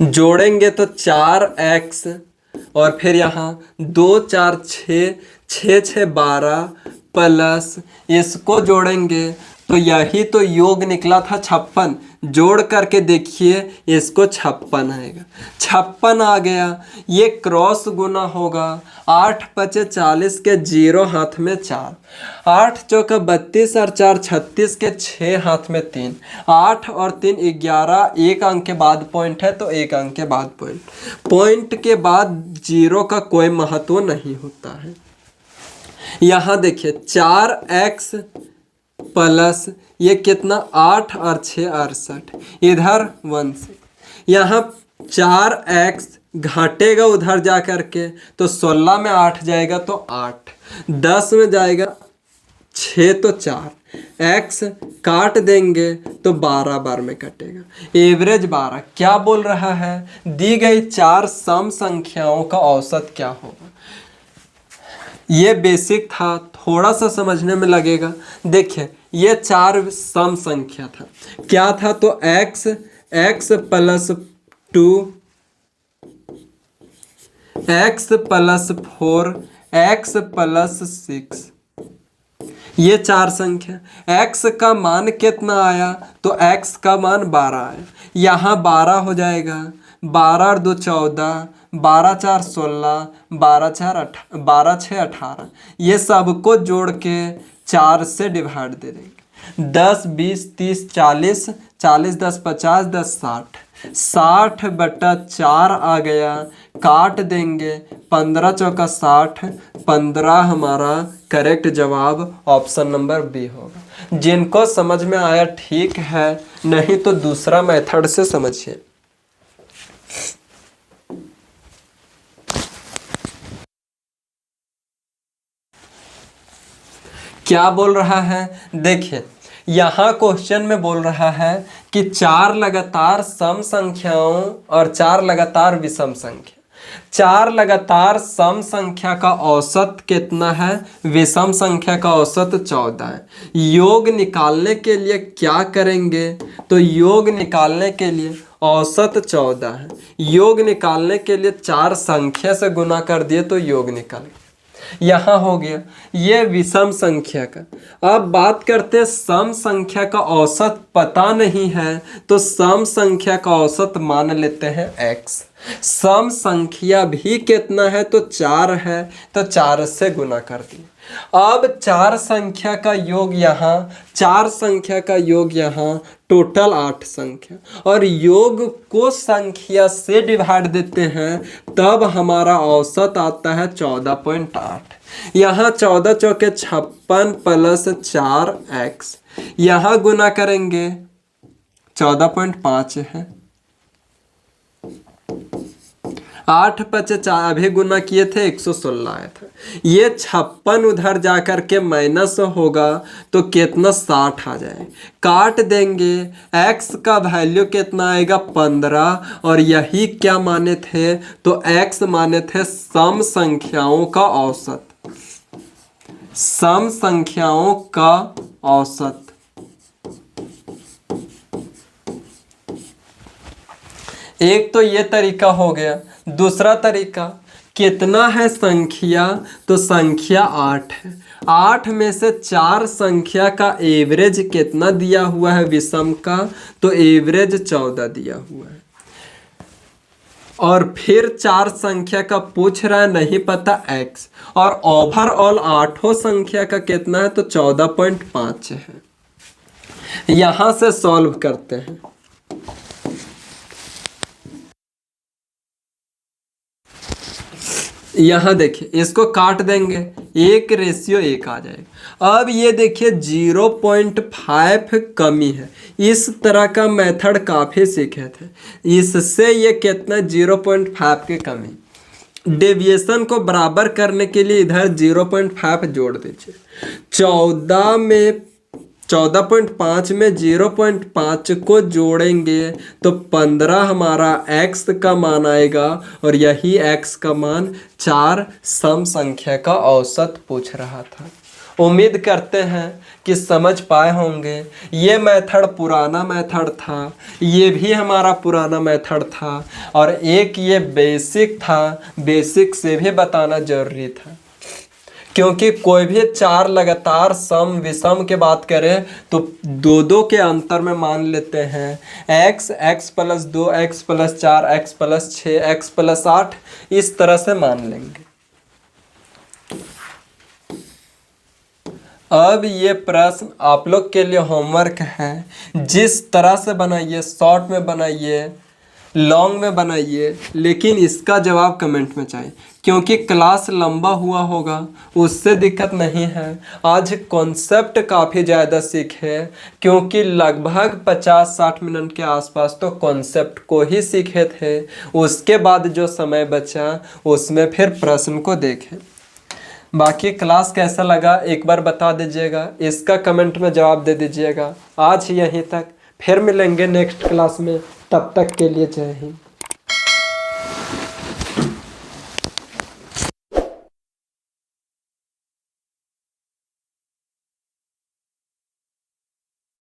जोड़ेंगे तो 4x और फिर यहाँ 2 4 6 6 6 12 प्लस इसको जोड़ेंगे तो यही तो योग निकला था 56। जोड़ करके देखिए, इसको 56 आएगा, 56 आ गया। ये क्रॉस गुना होगा, 8 पचे 40 के 0 हाथ में 4, 8 चौका 32 और 4 36 के 6 हाथ में 3, 8 और 3 11, एक अंक के बाद पॉइंट है तो एक अंक के बाद पॉइंट के बाद 0 का कोई महत्व नहीं होता है। यहाँ देखिए 4x प्लस ये कितना 8 और 6 68, इधर 1 से यहाँ 4x घटेगा उधर जा करके तो 16 में 8 जाएगा तो 8, 10 में जाएगा 6 तो 4, x काट देंगे तो 12 बार में कटेगा, एवरेज 12। क्या बोल रहा है, दी गई 4 सम संख्याओं का औसत क्या होगा। ये बेसिक था, थोड़ा सा समझने में लगेगा। देखिए ये 4 सम संख्या था, क्या था तो x plus 2, x plus 4, x plus 6, ये 4 संख्या। x का मान कितना आया तो x का मान 12 आया, यहाँ 12 हो जाएगा, 12 और 2 14, 12 4 16, 12 6 18, ये सबको जोड़ के 4 से डिवाइड दे देंगे। 10 20 30 40, 40 10 50 10 60, 60 बटा 4 आ गया, काट देंगे, 15 चौका 60, 15 हमारा करेक्ट जवाब ऑप्शन नंबर बी होगा। जिनको समझ में आया ठीक है, नहीं तो दूसरा मेथड से समझिए। क्या बोल रहा है, देखिए यहाँ क्वेश्चन में बोल रहा है कि 4 लगातार सम संख्याओं और 4 लगातार विषम संख्या, 4 लगातार सम संख्या का औसत कितना है, विषम संख्या का औसत 14 है। योग निकालने के लिए क्या करेंगे, तो योग निकालने के लिए औसत 14 है, योग निकालने के लिए 4 संख्या से गुना कर दिए तो योग निकल गया। यहाँ हो गया ये विषम संख्या का। अब बात करते हैं सम संख्या का औसत पता नहीं है तो सम संख्या का औसत मान लेते हैं x। सम संख्या भी कितना है तो 4 है, तो 4 से गुना कर दिए। अब 4 संख्या का योग यहाँ, 4 संख्या का योग यहाँ, टोटल 8 संख्या, और योग को संख्या से डिवाइड देते हैं तब हमारा औसत आता है 14.8। यहाँ 14 चौके 56 प्लस 4x, यहाँ गुना करेंगे 14.5 है, 8 पचे 4 अभी गुना किए थे 116 आया था। ये 56 उधर जा कर के माइनस होगा तो कितना 60 आ जाए, काट देंगे, x का वैल्यू कितना आएगा 15, और यही क्या माने थे तो x माने थे सम संख्याओं का औसत, सम संख्याओं का औसत। एक तो ये तरीका हो गया। दूसरा तरीका कितना है संख्या, तो संख्या 8 है, 8 में से 4 संख्या का एवरेज कितना दिया हुआ है विषम का, तो एवरेज 14 दिया हुआ है, और फिर 4 संख्या का पूछ रहा है नहीं पता x, और ओवरऑल 8 संख्या का कितना है तो 14.5 है। यहां से सॉल्व करते हैं। यहाँ देखिए इसको काट देंगे, 1:1 आ जाएगा। अब ये देखिए 0.5 कमी है, इस तरह का मेथड काफ़ी सीखे थे, इससे ये कितना 0.5 की कमी। डेविएशन को बराबर करने के लिए इधर 0.5 जोड़ दीजिए। 14.5 में 0.5 को जोड़ेंगे तो 15 हमारा x का मान आएगा, और यही x का मान 4 सम संख्या का औसत पूछ रहा था। उम्मीद करते हैं कि समझ पाए होंगे। ये मेथड पुराना मेथड था, ये भी हमारा पुराना मेथड था, और एक ये बेसिक था, बेसिक से भी बताना जरूरी था क्योंकि कोई भी चार लगातार सम विषम के बात करें तो दो दो के अंतर में मान लेते हैं। x plus 2 x plus 4 x plus 6 x plus 8 इस तरह से मान लेंगे। अब ये प्रश्न आप लोग के लिए होमवर्क है, जिस तरह से बनाइए, शॉर्ट में बनाइए, लॉन्ग में बनाइए, लेकिन इसका जवाब कमेंट में चाहिए, क्योंकि क्लास लंबा हुआ होगा उससे दिक्कत नहीं है। आज कॉन्सेप्ट काफ़ी ज़्यादा सीखे, क्योंकि लगभग 50-60 मिनट के आसपास तो कॉन्सेप्ट को ही सीखे थे। उसके बाद जो समय बचा उसमें फिर प्रश्न को देखें। बाकी क्लास कैसा लगा एक बार बता दीजिएगा, इसका कमेंट में जवाब दे दीजिएगा। आज यहीं तक, फिर मिलेंगे नेक्स्ट क्लास में, तब तक के लिए जय हिंद।